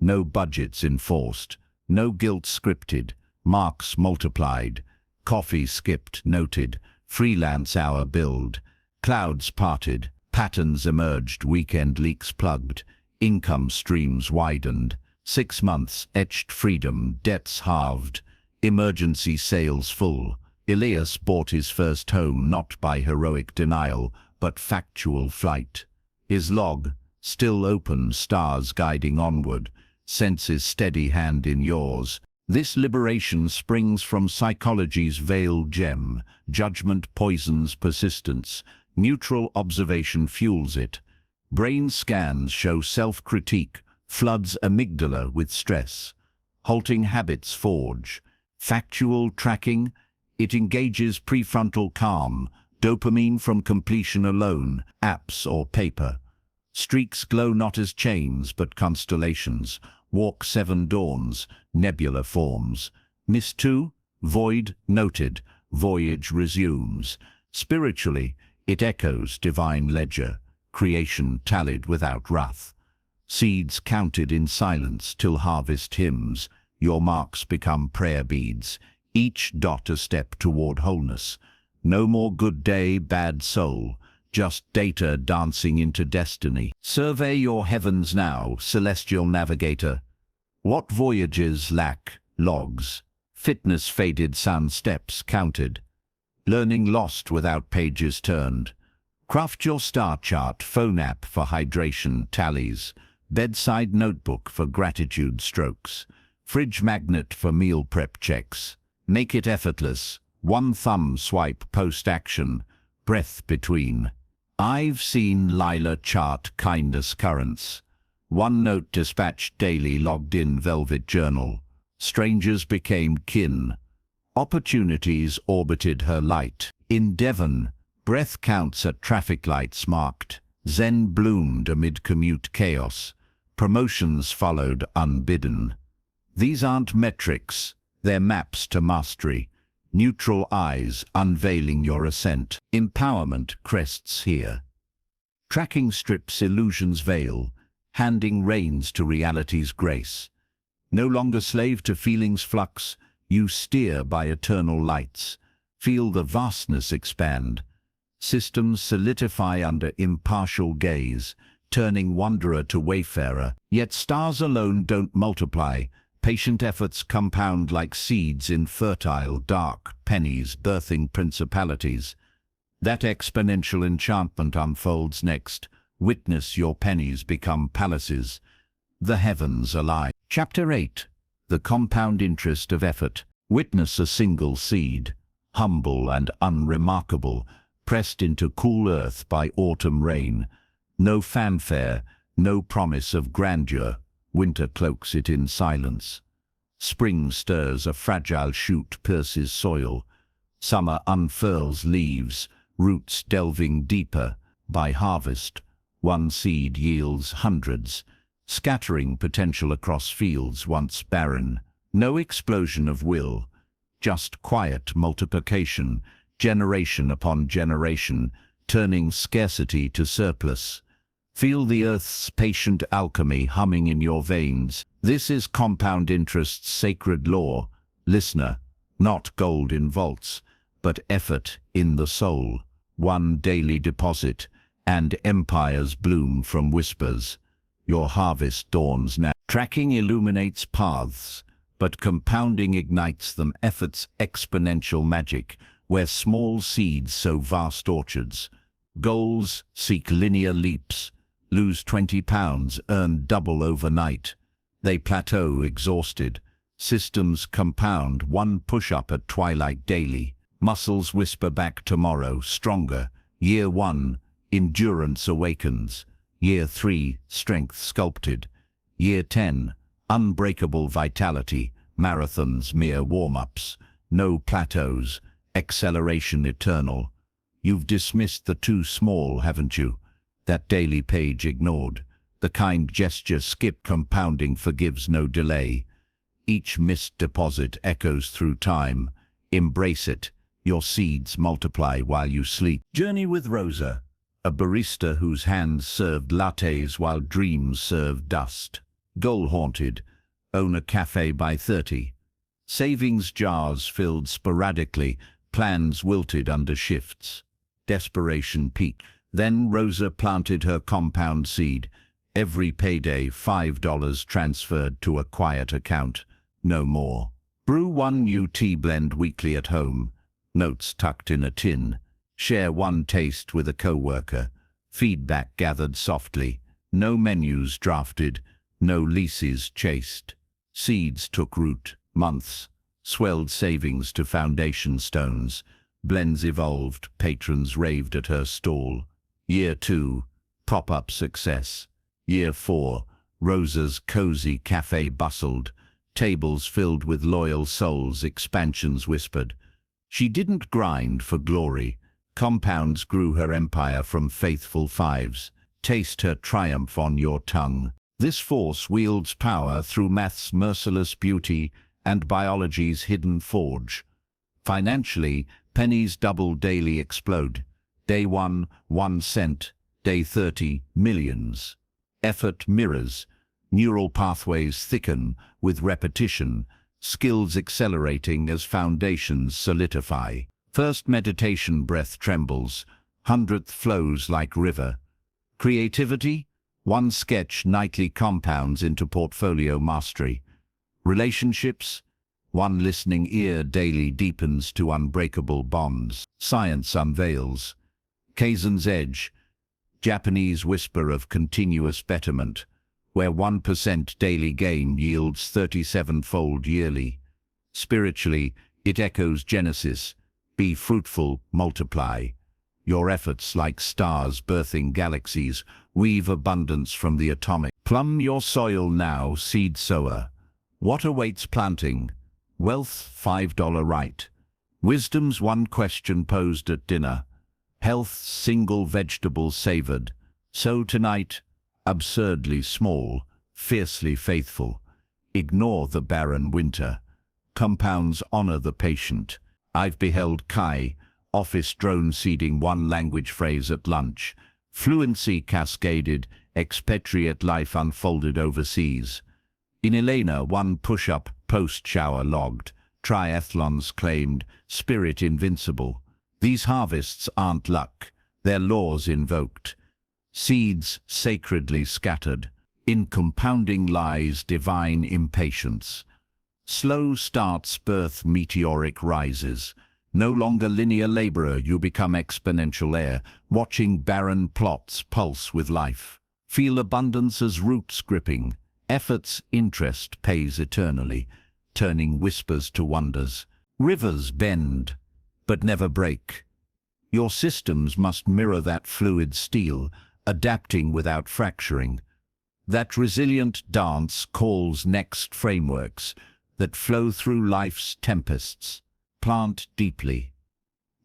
No budgets enforced, no guilt scripted, marks multiplied, coffee skipped noted, freelance hour billed, clouds parted, patterns emerged, weekend leaks plugged, income streams widened, 6 months etched freedom, debts halved, emergency sales full. Elias bought his first home not by heroic denial, but factual flight. His log, still open, stars guiding onward, senses steady hand in yours. This liberation springs from psychology's veiled gem. Judgment poisons persistence. Neutral observation fuels it. Brain scans show self-critique, floods amygdala with stress. Halting habits forge. Factual tracking, it engages prefrontal calm, dopamine from completion alone, apps or paper. Streaks glow not as chains but constellations. Walk 7 dawns, nebula forms. Miss 2, void noted, voyage resumes. Spiritually, it echoes divine ledger, creation tallied without wrath. Seeds counted in silence till harvest hymns, your marks become prayer beads, each dot a step toward wholeness. No more good day, bad soul, just data dancing into destiny. Survey your heavens now, celestial navigator. What voyages lack logs? Fitness faded, sun steps counted. Learning lost without pages turned. Craft your star chart, phone app for hydration tallies. Bedside notebook for gratitude strokes. Fridge magnet for meal prep checks. Make it effortless. 1 thumb swipe post-action. Breath between. I've seen Lila chart kindness currents. OneNote dispatched daily, logged in velvet journal. Strangers became kin. Opportunities orbited her light. In Devon, breath counts at traffic lights marked. Zen bloomed amid commute chaos. Promotions followed unbidden. These aren't metrics, they're maps to mastery. Neutral eyes unveiling your ascent. Empowerment crests here. Tracking strips illusion's veil, handing reins to reality's grace. No longer slave to feeling's flux, you steer by eternal lights. Feel the vastness expand. Systems solidify under impartial gaze, turning wanderer to wayfarer. Yet stars alone don't multiply. Patient efforts compound like seeds in fertile, dark pennies, birthing principalities. That exponential enchantment unfolds next. Witness your pennies become palaces. The heavens alive. Chapter 8. The compound interest of effort. Witness a single seed, humble and unremarkable, pressed into cool earth by autumn rain. No fanfare, No promise of grandeur, winter cloaks it in silence. Spring stirs a fragile shoot, pierces soil. Summer unfurls leaves, roots delving deeper. By harvest, one seed yields hundreds, scattering potential across fields once barren. No explosion of will, just quiet multiplication, generation upon generation, turning scarcity to surplus. Feel the earth's patient alchemy humming in your veins. This is compound interest's sacred law. Listener, not gold in vaults, but effort in the soul. One daily deposit, and empires bloom from whispers. Your harvest dawns now. Tracking illuminates paths, but compounding ignites them. Effort's exponential magic, where small seeds sow vast orchards. Goals seek linear leaps. Lose 20 pounds, earn double overnight. They plateau exhausted. Systems compound, one push-up at twilight daily. Muscles whisper back tomorrow, stronger. Year 1, endurance awakens. Year 3, strength sculpted. Year 10, unbreakable vitality. Marathons mere warm-ups. No plateaus, acceleration eternal. You've dismissed the too small, haven't you? That daily page ignored. The kind gesture skipped. Compounding forgives no delay. Each missed deposit echoes through time. Embrace it. Your seeds multiply while you sleep. Journey with Rosa, a barista whose hands served lattes while dreams served dust. Goal-haunted, own a cafe by 30. Savings jars filled sporadically, plans wilted under shifts. Desperation peaked. Then Rosa planted her compound seed. Every payday, $5 transferred to a quiet account. No more. Brew one new tea blend weekly at home. Notes tucked in a tin. Share one taste with a coworker. Feedback gathered softly. No menus drafted. No leases chased. Seeds took root. Months. Swelled savings to foundation stones. Blends evolved. Patrons raved at her stall. Year 2, pop-up success. Year 4, Rosa's cozy cafe bustled. Tables filled with loyal souls, expansions whispered. She didn't grind for glory. Compounds grew her empire from faithful fives. Taste her triumph on your tongue. This force wields power through math's merciless beauty and biology's hidden forge. Financially, pennies double daily explode. Day 1, 1 cent. Day 30, millions. Effort mirrors. Neural pathways thicken with repetition, skills accelerating as foundations solidify. First meditation breath trembles, 100th flows like river. Creativity? One sketch nightly compounds into portfolio mastery. Relationships? One listening ear daily deepens to unbreakable bonds. Science unveils. Kaizen's edge, Japanese whisper of continuous betterment, where 1% daily gain yields 37-fold yearly. Spiritually, it echoes Genesis, be fruitful, multiply. Your efforts, like stars birthing galaxies, weave abundance from the atomic. Plumb your soil now, seed sower. What awaits planting? Wealth, $5 right. Wisdom's one question posed at dinner. Health's single vegetable savored. So tonight, absurdly small, fiercely faithful. Ignore the barren winter. Compounds honor the patient. I've beheld Kai, office drone seeding one language phrase at lunch. Fluency cascaded, expatriate life unfolded overseas. In Elena, one push-up, post-shower logged. Triathlons claimed, spirit invincible. These harvests aren't luck, they're laws invoked. Seeds sacredly scattered. In compounding lies divine impatience. Slow starts birth meteoric rises. No longer linear laborer, you become exponential heir, watching barren plots pulse with life. Feel abundance as roots gripping. Effort's interest pays eternally, turning whispers to wonders. Rivers bend, but never break. Your systems must mirror that fluid steel, adapting without fracturing. That resilient dance calls next frameworks that flow through life's tempests. Plant deeply.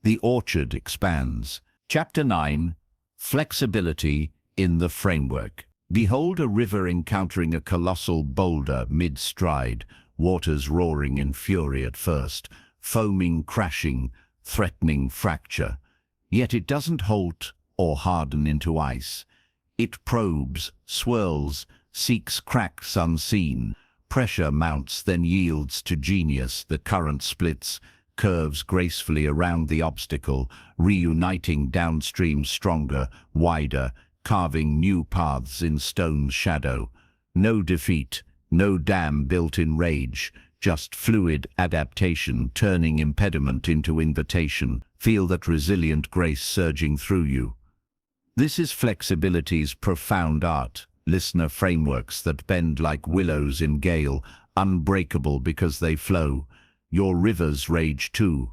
The orchard expands. Chapter 9. Flexibility in the framework. Behold a river encountering a colossal boulder mid-stride, waters roaring in fury at first, foaming, crashing, threatening fracture. Yet it doesn't halt or harden into ice. It probes, swirls, seeks cracks unseen. Pressure mounts, then yields to genius. The current splits, curves gracefully around the obstacle, reuniting downstream stronger, wider, carving new paths in stone's shadow. No defeat, no dam built in rage, just fluid adaptation turning impediment into invitation. Feel that resilient grace surging through you. This is flexibility's profound art. Listener frameworks that bend like willows in gale, unbreakable because they flow. Your rivers rage too.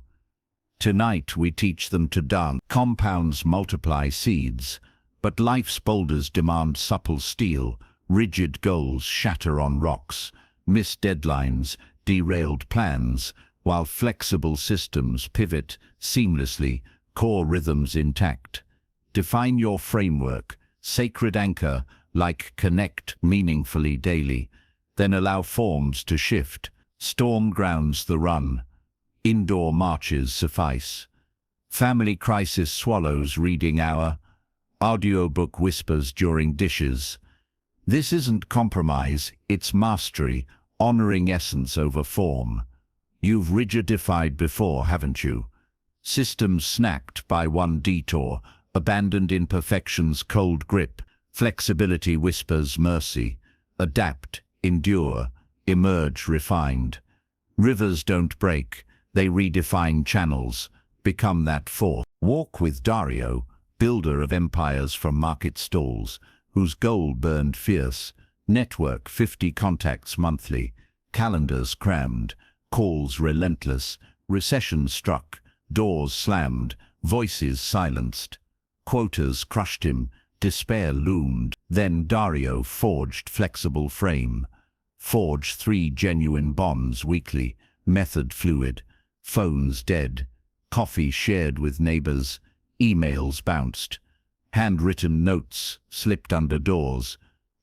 Tonight we teach them to dance. Compounds multiply seeds, but life's boulders demand supple steel. Rigid goals shatter on rocks. Missed deadlines, derailed plans, while flexible systems pivot seamlessly, core rhythms intact. Define your framework, sacred anchor, like connect meaningfully daily. Then allow forms to shift. Storm grounds the run. Indoor marches suffice. Family crisis swallows reading hour. Audiobook whispers during dishes. This isn't compromise, it's mastery, honoring essence over form. You've rigidified before, haven't you? Systems snacked by one detour, abandoned imperfection's cold grip. Flexibility whispers mercy. Adapt, endure, emerge refined. Rivers don't break, they redefine channels, become that force. Walk with Dario, builder of empires from market stalls, whose goal burned fierce. Network 50 contacts monthly, calendars crammed, calls relentless, recession struck, doors slammed, voices silenced. Quotas crushed him, despair loomed. Then Dario forged flexible frame. Forged 3 genuine bonds weekly, method fluid, phones dead, coffee shared with neighbors, emails bounced, handwritten notes slipped under doors,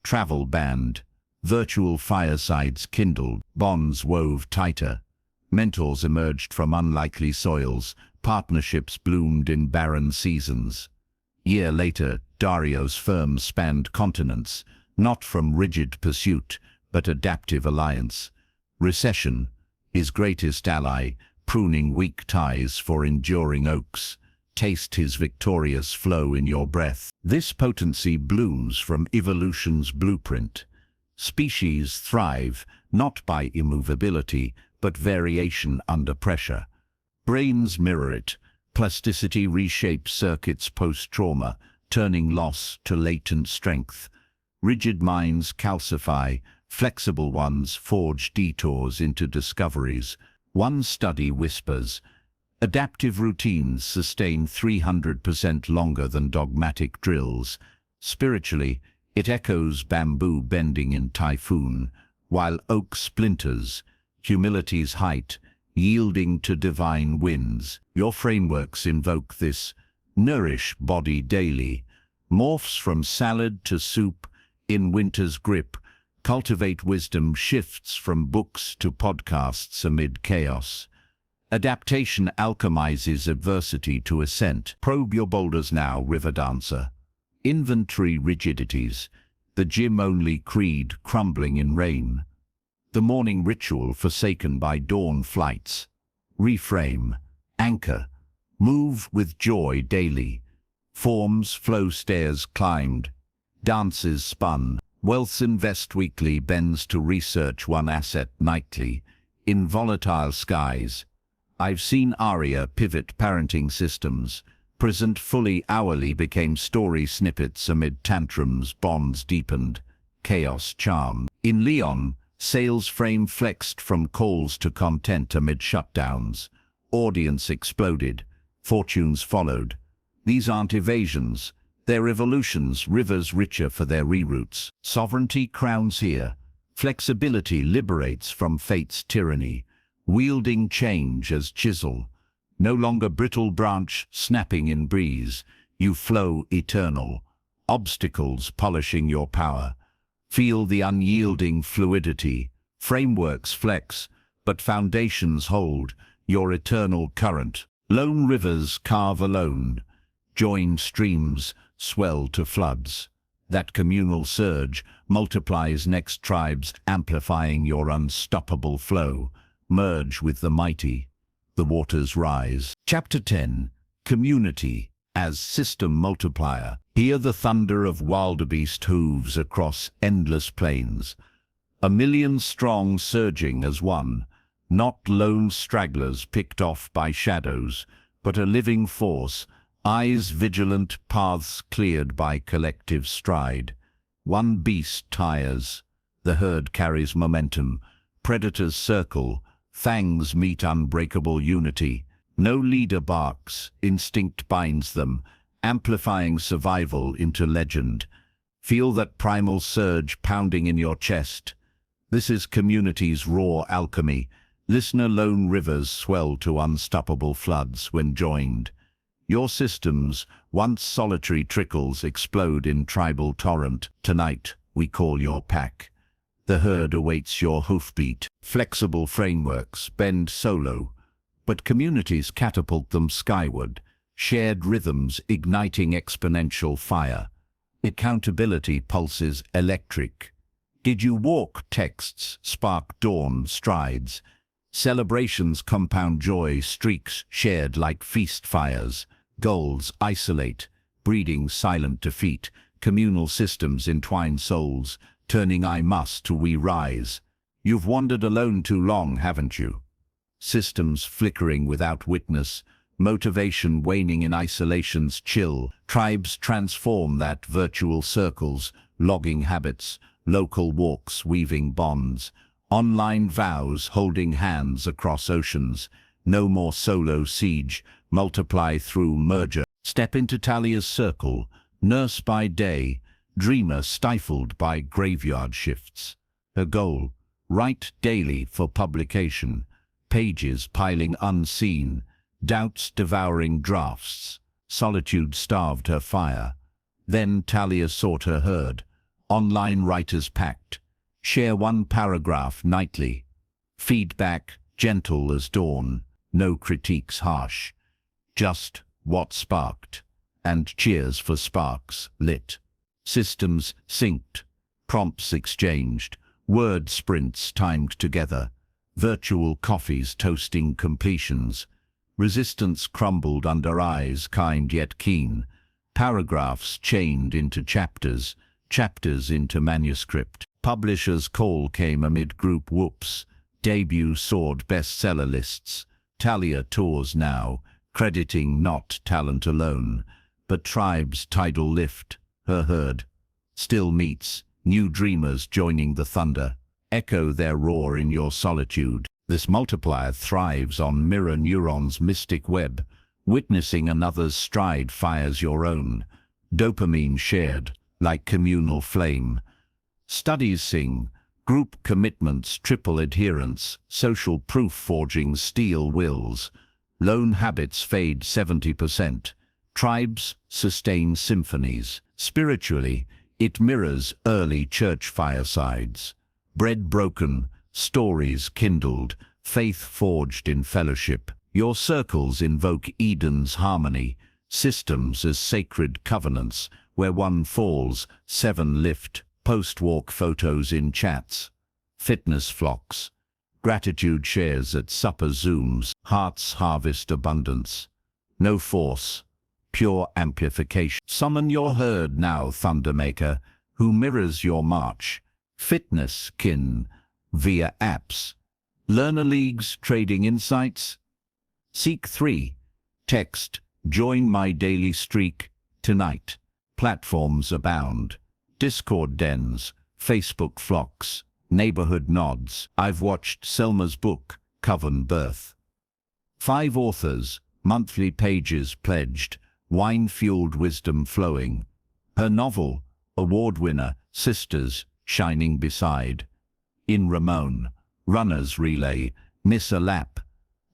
travel banned, virtual firesides kindled, bonds wove tighter. Mentors emerged from unlikely soils, partnerships bloomed in barren seasons. Year later, Dario's firm spanned continents, not from rigid pursuit, but adaptive alliance. Recession, his greatest ally, pruning weak ties for enduring oaks. Taste his victorious flow in your breath. This potency blooms from evolution's blueprint. Species thrive, not by immovability, but variation under pressure. Brains mirror it. Plasticity reshapes circuits post-trauma, turning loss to latent strength. Rigid minds calcify, flexible ones forge detours into discoveries. One study whispers, adaptive routines sustain 300% longer than dogmatic drills. Spiritually, it echoes bamboo bending in typhoon, while oak splinters, humility's height, yielding to divine winds. Your frameworks invoke this. Nourish body daily. Morphs from salad to soup in winter's grip. Cultivate wisdom shifts from books to podcasts amid chaos. Adaptation alchemizes adversity to ascent. Probe your boulders now, river dancer. Inventory rigidities. The gym-only creed crumbling in rain. The morning ritual forsaken by dawn flights. Reframe. Anchor. Move with joy daily. Forms, flow stairs climbed. Dances spun. Wealth's invest weekly bends to research one asset nightly. In volatile skies. I've seen Aria pivot parenting systems. Present fully hourly became story snippets amid tantrums, bonds deepened. Chaos charmed. In Leon, sales frame flexed from calls to content amid shutdowns. Audience exploded. Fortunes followed. These aren't evasions. Their evolutions, rivers richer for their reroutes. Sovereignty crowns here. Flexibility liberates from fate's tyranny, wielding change as chisel. No longer brittle branch snapping in breeze, you flow eternal. Obstacles polishing your power. Feel the unyielding fluidity. Frameworks flex, but foundations hold, your eternal current. Lone rivers carve alone. Joined streams swell to floods. That communal surge multiplies next tribes, amplifying your unstoppable flow. Merge with the mighty. The waters rise. Chapter 10. Community as system multiplier. Hear the thunder of wildebeest hooves across endless plains. 1,000,000 strong surging as one. Not lone stragglers picked off by shadows, but a living force. Eyes vigilant, paths cleared by collective stride. One beast tires. The herd carries momentum. Predators circle. Fangs meet unbreakable unity. No leader barks. Instinct binds them, amplifying survival into legend. Feel that primal surge pounding in your chest. This is community's raw alchemy. Listener lone rivers swell to unstoppable floods when joined. Your systems, once solitary trickles, explode in tribal torrent. Tonight, we call your pack. The herd awaits your hoofbeat. Flexible frameworks bend solo, but communities catapult them skyward. Shared rhythms igniting exponential fire. Accountability pulses electric. Did you walk texts spark dawn strides. Celebrations compound joy, streaks shared like feast fires. Goals isolate, breeding silent defeat. Communal systems entwine souls, turning I must to we rise. You've wandered alone too long, haven't you? Systems flickering without witness, motivation waning in isolation's chill. Tribes transform that virtual circles, logging habits, local walks weaving bonds. Online vows holding hands across oceans. No more solo siege, multiply through merger. Step into Talia's circle, nurse by day, dreamer stifled by graveyard shifts. Her goal, write daily for publication, pages piling unseen, doubts devouring drafts. Solitude starved her fire. Then Talia sought her herd, online writers packed. Share one paragraph nightly. Feedback gentle as dawn, no critiques harsh. Just what sparked, and cheers for sparks lit. Systems synced, prompts exchanged, word sprints timed together, virtual coffees toasting completions. Resistance crumbled under eyes kind yet keen, paragraphs chained into chapters, chapters into manuscript. Publishers' call came amid group whoops, debut soared bestseller lists. Talia tours now, crediting not talent alone, but tribe's tidal lift. Her herd still meets, new dreamers joining the thunder. Echo their roar in your solitude. This multiplier thrives on mirror neurons' mystic web. Witnessing another's stride fires your own. Dopamine shared, like communal flame. Studies sing, group commitments triple adherence, social proof forging steel wills. Lone habits fade 70%. Tribes sustain symphonies. Spiritually, it mirrors early church firesides. Bread broken, stories kindled, faith forged in fellowship. Your circles invoke Eden's harmony, systems as sacred covenants, where one falls, 7 lift, post-walk photos in chats, fitness flocks, gratitude shares at supper zooms, hearts harvest abundance. No force, pure amplification. Summon your herd now, Thundermaker, who mirrors your march. Fitness kin via apps. Learner leagues trading insights. Seek 3. Text, join my daily streak tonight. Platforms abound. Discord dens, Facebook flocks, neighborhood nods. I've watched Selma's book, Coven Birth. 5 authors, monthly pages pledged, wine-fueled wisdom flowing. Her novel, award winner, Sisters, shining beside. In Ramon, runners relay, miss a lap.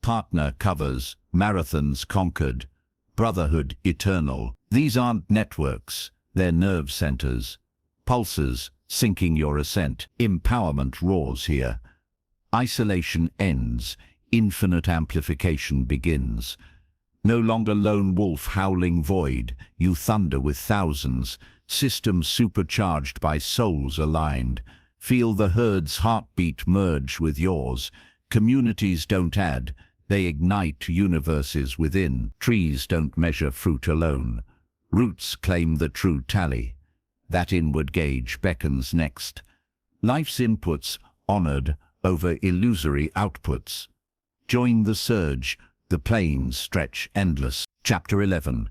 Partner covers, marathons conquered. Brotherhood eternal. These aren't networks, they're nerve centers. Pulses, sinking your ascent. Empowerment roars here. Isolation ends, infinite amplification begins. No longer lone wolf howling void, you thunder with thousands, systems supercharged by souls aligned. Feel the herd's heartbeat merge with yours. Communities don't add, they ignite universes within. Trees don't measure fruit alone. Roots claim the true tally. That inward gauge beckons next. Life's inputs honored over illusory outputs. Join the surge, the plains stretch endless. Chapter 11.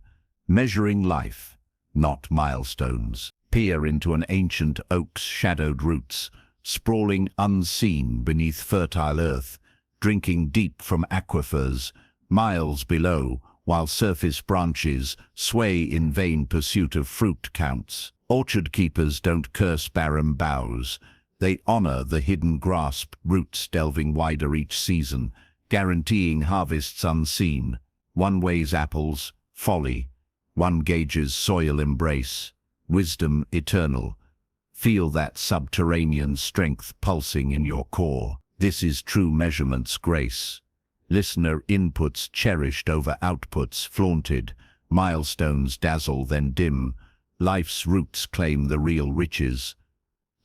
Measuring life, not milestones. Peer into an ancient oak's shadowed roots, sprawling unseen beneath fertile earth, drinking deep from aquifers, miles below, while surface branches sway in vain pursuit of fruit counts. Orchard keepers don't curse barren boughs. They honor the hidden grasp, roots delving wider each season, guaranteeing harvests unseen. One weighs apples, folly. One gauges soil embrace, wisdom eternal. Feel that subterranean strength pulsing in your core. This is true measurement's grace. Listener inputs cherished over outputs flaunted. Milestones dazzle then dim. Life's roots claim the real riches.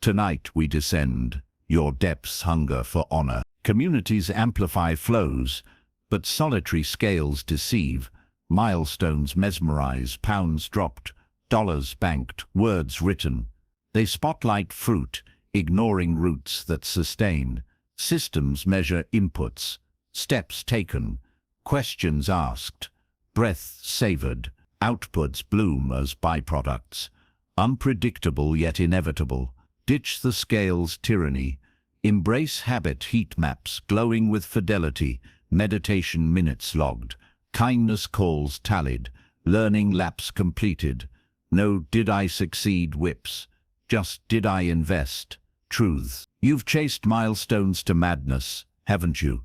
Tonight we descend, your depths hunger for honor. Communities amplify flows, but solitary scales deceive. Milestones mesmerize, pounds dropped, dollars banked, words written. They spotlight fruit, ignoring roots that sustain. Systems measure inputs, steps taken, questions asked, breath savored. Outputs bloom as byproducts, unpredictable yet inevitable. Ditch the scale's tyranny. Embrace habit heat maps glowing with fidelity, meditation minutes logged, kindness calls tallied, learning laps completed. No did I succeed whips, just did I invest. Truths. You've chased milestones to madness, haven't you?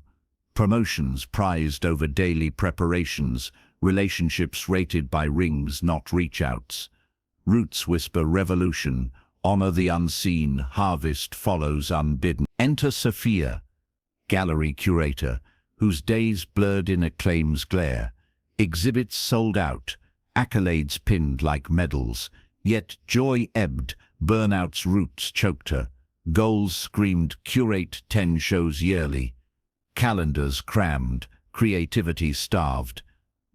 Promotions prized over daily preparations, relationships rated by rings not reach-outs. Roots whisper revolution, honor the unseen, harvest follows unbidden. Enter Sophia, gallery curator, whose days blurred in acclaim's glare. Exhibits sold out, accolades pinned like medals, yet joy ebbed, burnout's roots choked her. Goals screamed curate 10 shows yearly. Calendars crammed, creativity starved.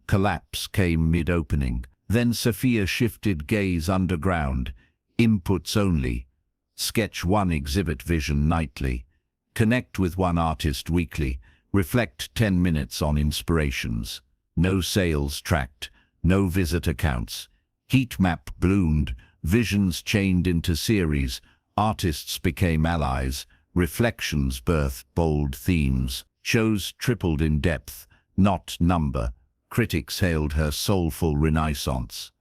Collapse came mid-opening. Then Sophia shifted gaze underground. Inputs only. Sketch one exhibit vision nightly. Connect with one artist weekly. Reflect 10 minutes on inspirations. No sales tracked, no visitor counts. Heat map bloomed, visions chained into series. Artists became allies. Reflections birthed bold themes. Shows tripled in depth, not number. Critics hailed her soulful renaissance.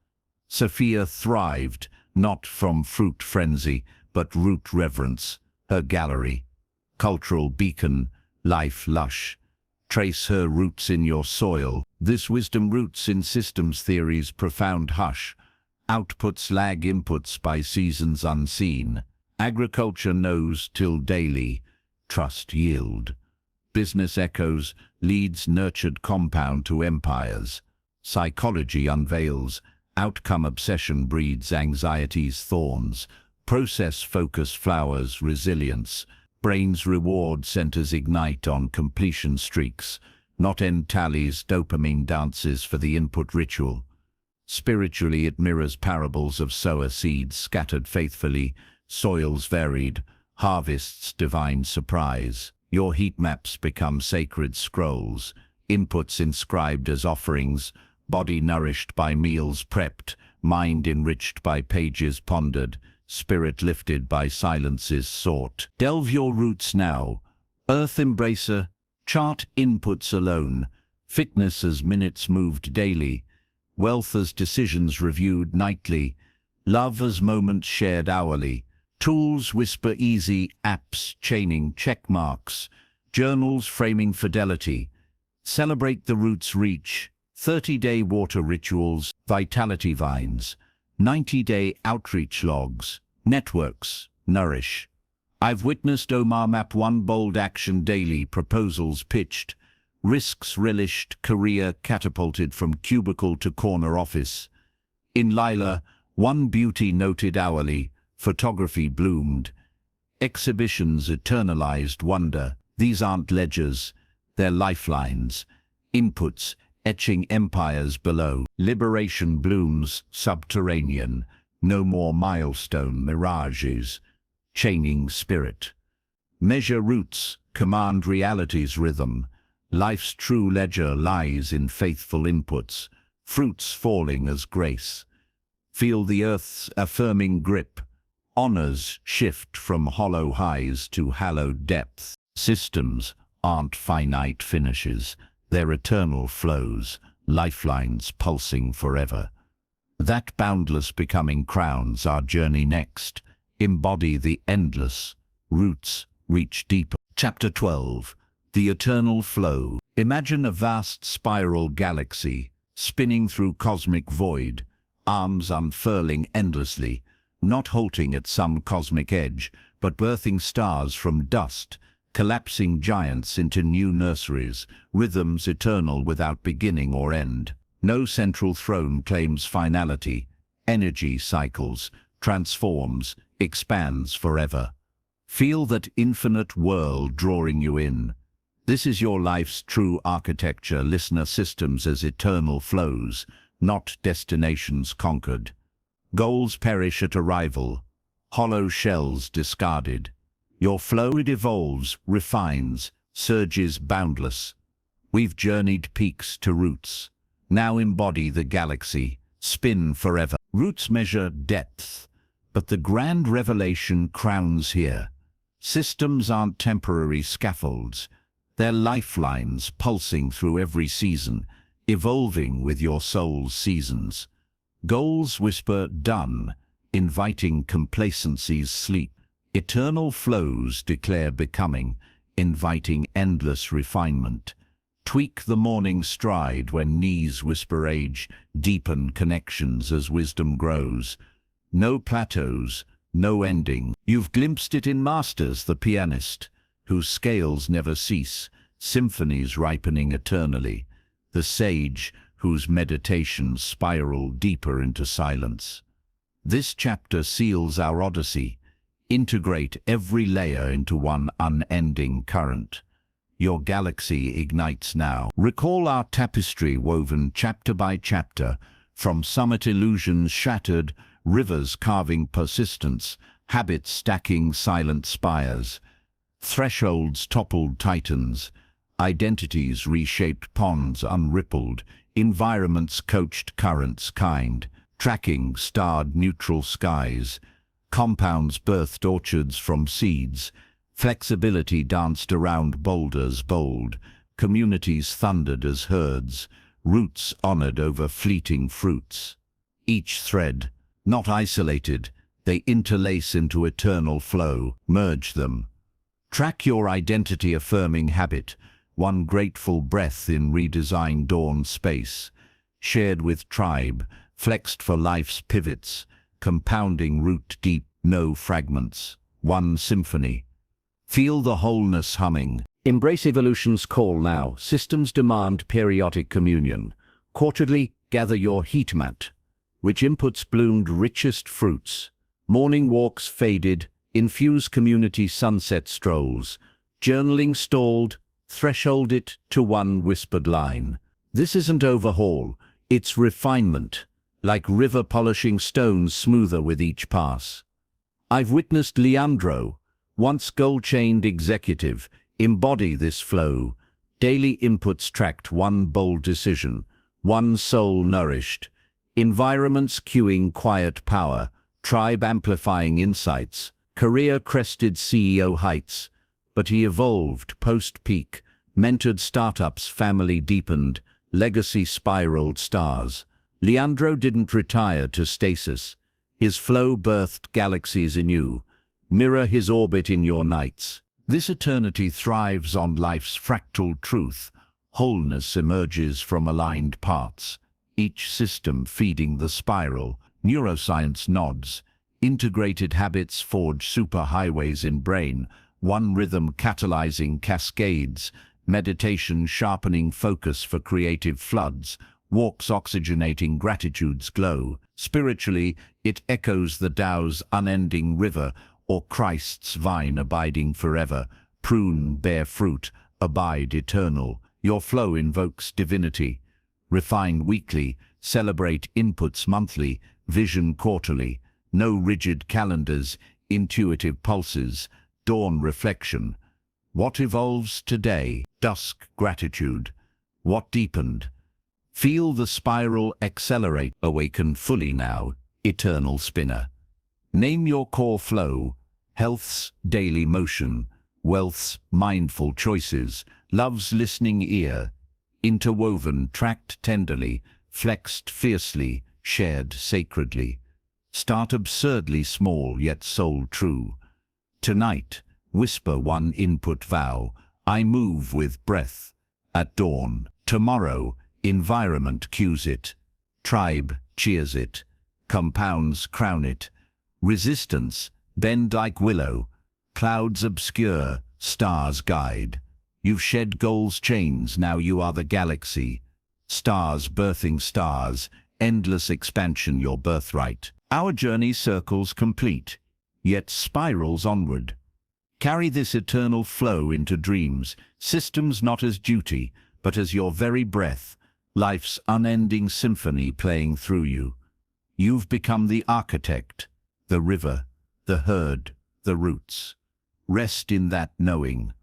Sophia thrived, not from fruit frenzy, but root reverence. Her gallery, cultural beacon, life lush. Trace her roots in your soil. This wisdom roots in systems theory's profound hush. Outputs lag inputs by seasons unseen. Agriculture knows till daily. Trust yield. Business echoes, leads nurtured compound to empires. Psychology unveils, outcome obsession breeds anxiety's thorns. Process focus flowers resilience. Brain's reward centers ignite on completion streaks. Not end tallies, dopamine dances for the input ritual. Spiritually it mirrors parables of sower seeds scattered faithfully, soils varied, harvests divine surprise. Your heat maps become sacred scrolls, inputs inscribed as offerings, body nourished by meals prepped, mind enriched by pages pondered, spirit lifted by silences sought. Delve your roots now. Earth embracer, chart inputs alone, fitness as minutes moved daily, wealth as decisions reviewed nightly. Love as moments shared hourly. Tools whisper easy, apps chaining check marks. Journals framing fidelity. Celebrate the roots reach. 30-day water rituals, vitality vines. 90-day outreach logs. Networks, nourish. I've witnessed Omar map one bold action daily, proposals pitched. Risks relished, career catapulted from cubicle to corner office. In Lila, one beauty noted hourly, photography bloomed. Exhibitions eternalized wonder. These aren't ledgers, they're lifelines. Inputs, etching empires below. Liberation blooms, subterranean. No more milestone mirages. Chaining spirit. Measure roots, command reality's rhythm. Life's true ledger lies in faithful inputs, fruits falling as grace. Feel the earth's affirming grip. Honors shift from hollow highs to hallowed depths. Systems aren't finite finishes, they're eternal flows, lifelines pulsing forever. That boundless becoming crowns our journey next. Embody the endless. Roots reach deeper. Chapter 12. The Eternal Flow. Imagine a vast spiral galaxy, spinning through cosmic void, arms unfurling endlessly, not halting at some cosmic edge, but birthing stars from dust, collapsing giants into new nurseries, rhythms eternal without beginning or end. No central throne claims finality. Energy cycles, transforms, expands forever. Feel that infinite world drawing you in. This is your life's true architecture, listener. Systems as eternal flows, not destinations conquered. Goals perish at arrival, hollow shells discarded. Your flow, it evolves, refines, surges boundless. We've journeyed peaks to roots. Now embody the galaxy, spin forever. Roots measure depth, but the grand revelation crowns here. Systems aren't temporary scaffolds. They're lifelines pulsing through every season, evolving with your soul's seasons. Goals whisper done, inviting complacency's sleep. Eternal flows declare becoming, inviting endless refinement. Tweak the morning stride when knees whisper age, deepen connections as wisdom grows. No plateaus, no ending. You've glimpsed it in Masters, the pianist, whose scales never cease, symphonies ripening eternally. The sage, whose meditations spiral deeper into silence. This chapter seals our odyssey. Integrate every layer into one unending current. Your galaxy ignites now. Recall our tapestry woven chapter by chapter, from summit illusions shattered, rivers carving persistence, habits stacking silent spires, thresholds toppled titans, identities reshaped ponds unrippled, environments coached currents kind, tracking starred neutral skies, compounds birthed orchards from seeds, flexibility danced around boulders bold, communities thundered as herds, roots honored over fleeting fruits. Each thread, not isolated, they interlace into eternal flow. Merge them. Track your identity-affirming habit, one grateful breath in redesigned dawn space, shared with tribe, flexed for life's pivots, compounding root deep, no fragments, one symphony. Feel the wholeness humming. Embrace evolution's call now. Systems demand periodic communion. Quarterly, gather your heat mat. Which inputs bloomed richest fruits. Morning walks faded, infuse community sunset strolls. Journaling stalled, threshold it to one whispered line. This isn't overhaul, it's refinement, like river polishing stones smoother with each pass. I've witnessed Leandro, once gold-chained executive, embody this flow. Daily inputs tracked, one bold decision, one soul nourished. Environments cueing quiet power, tribe amplifying insights, career crested CEO heights. But he evolved post-peak, mentored startups, family deepened, legacy spiraled stars. Leandro didn't retire to stasis. His flow birthed galaxies anew. Mirror his orbit in your nights. This eternity thrives on life's fractal truth. Wholeness emerges from aligned parts, each system feeding the spiral. Neuroscience nods. Integrated habits forge superhighways in brain, one rhythm catalyzing cascades, meditation sharpening focus for creative floods, walks oxygenating gratitude's glow. Spiritually, it echoes the Tao's unending river, or Christ's vine abiding forever. Prune, bear fruit, abide eternal. Your flow invokes divinity. Refine weekly, celebrate inputs monthly, vision quarterly. No rigid calendars, intuitive pulses, dawn reflection. What evolves today? Dusk gratitude. What deepened? Feel the spiral accelerate. Awaken fully now, eternal spinner. Name your core flow. Health's daily motion, wealth's mindful choices, love's listening ear. Interwoven, tracked tenderly, flexed fiercely, shared sacredly. Start absurdly small yet soul true. Tonight, whisper one input vow. I move with breath. At dawn. Tomorrow, environment cues it. Tribe cheers it. Compounds crown it. Resistance, bend like willow. Clouds obscure, stars guide. You've shed goals' chains, now you are the galaxy. Stars birthing stars, endless expansion your birthright. Our journey circles complete, yet spirals onward. Carry this eternal flow into dreams, systems not as duty, but as your very breath, life's unending symphony playing through you. You've become the architect, the river, the herd, the roots. Rest in that knowing.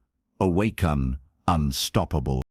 Awaken, unstoppable.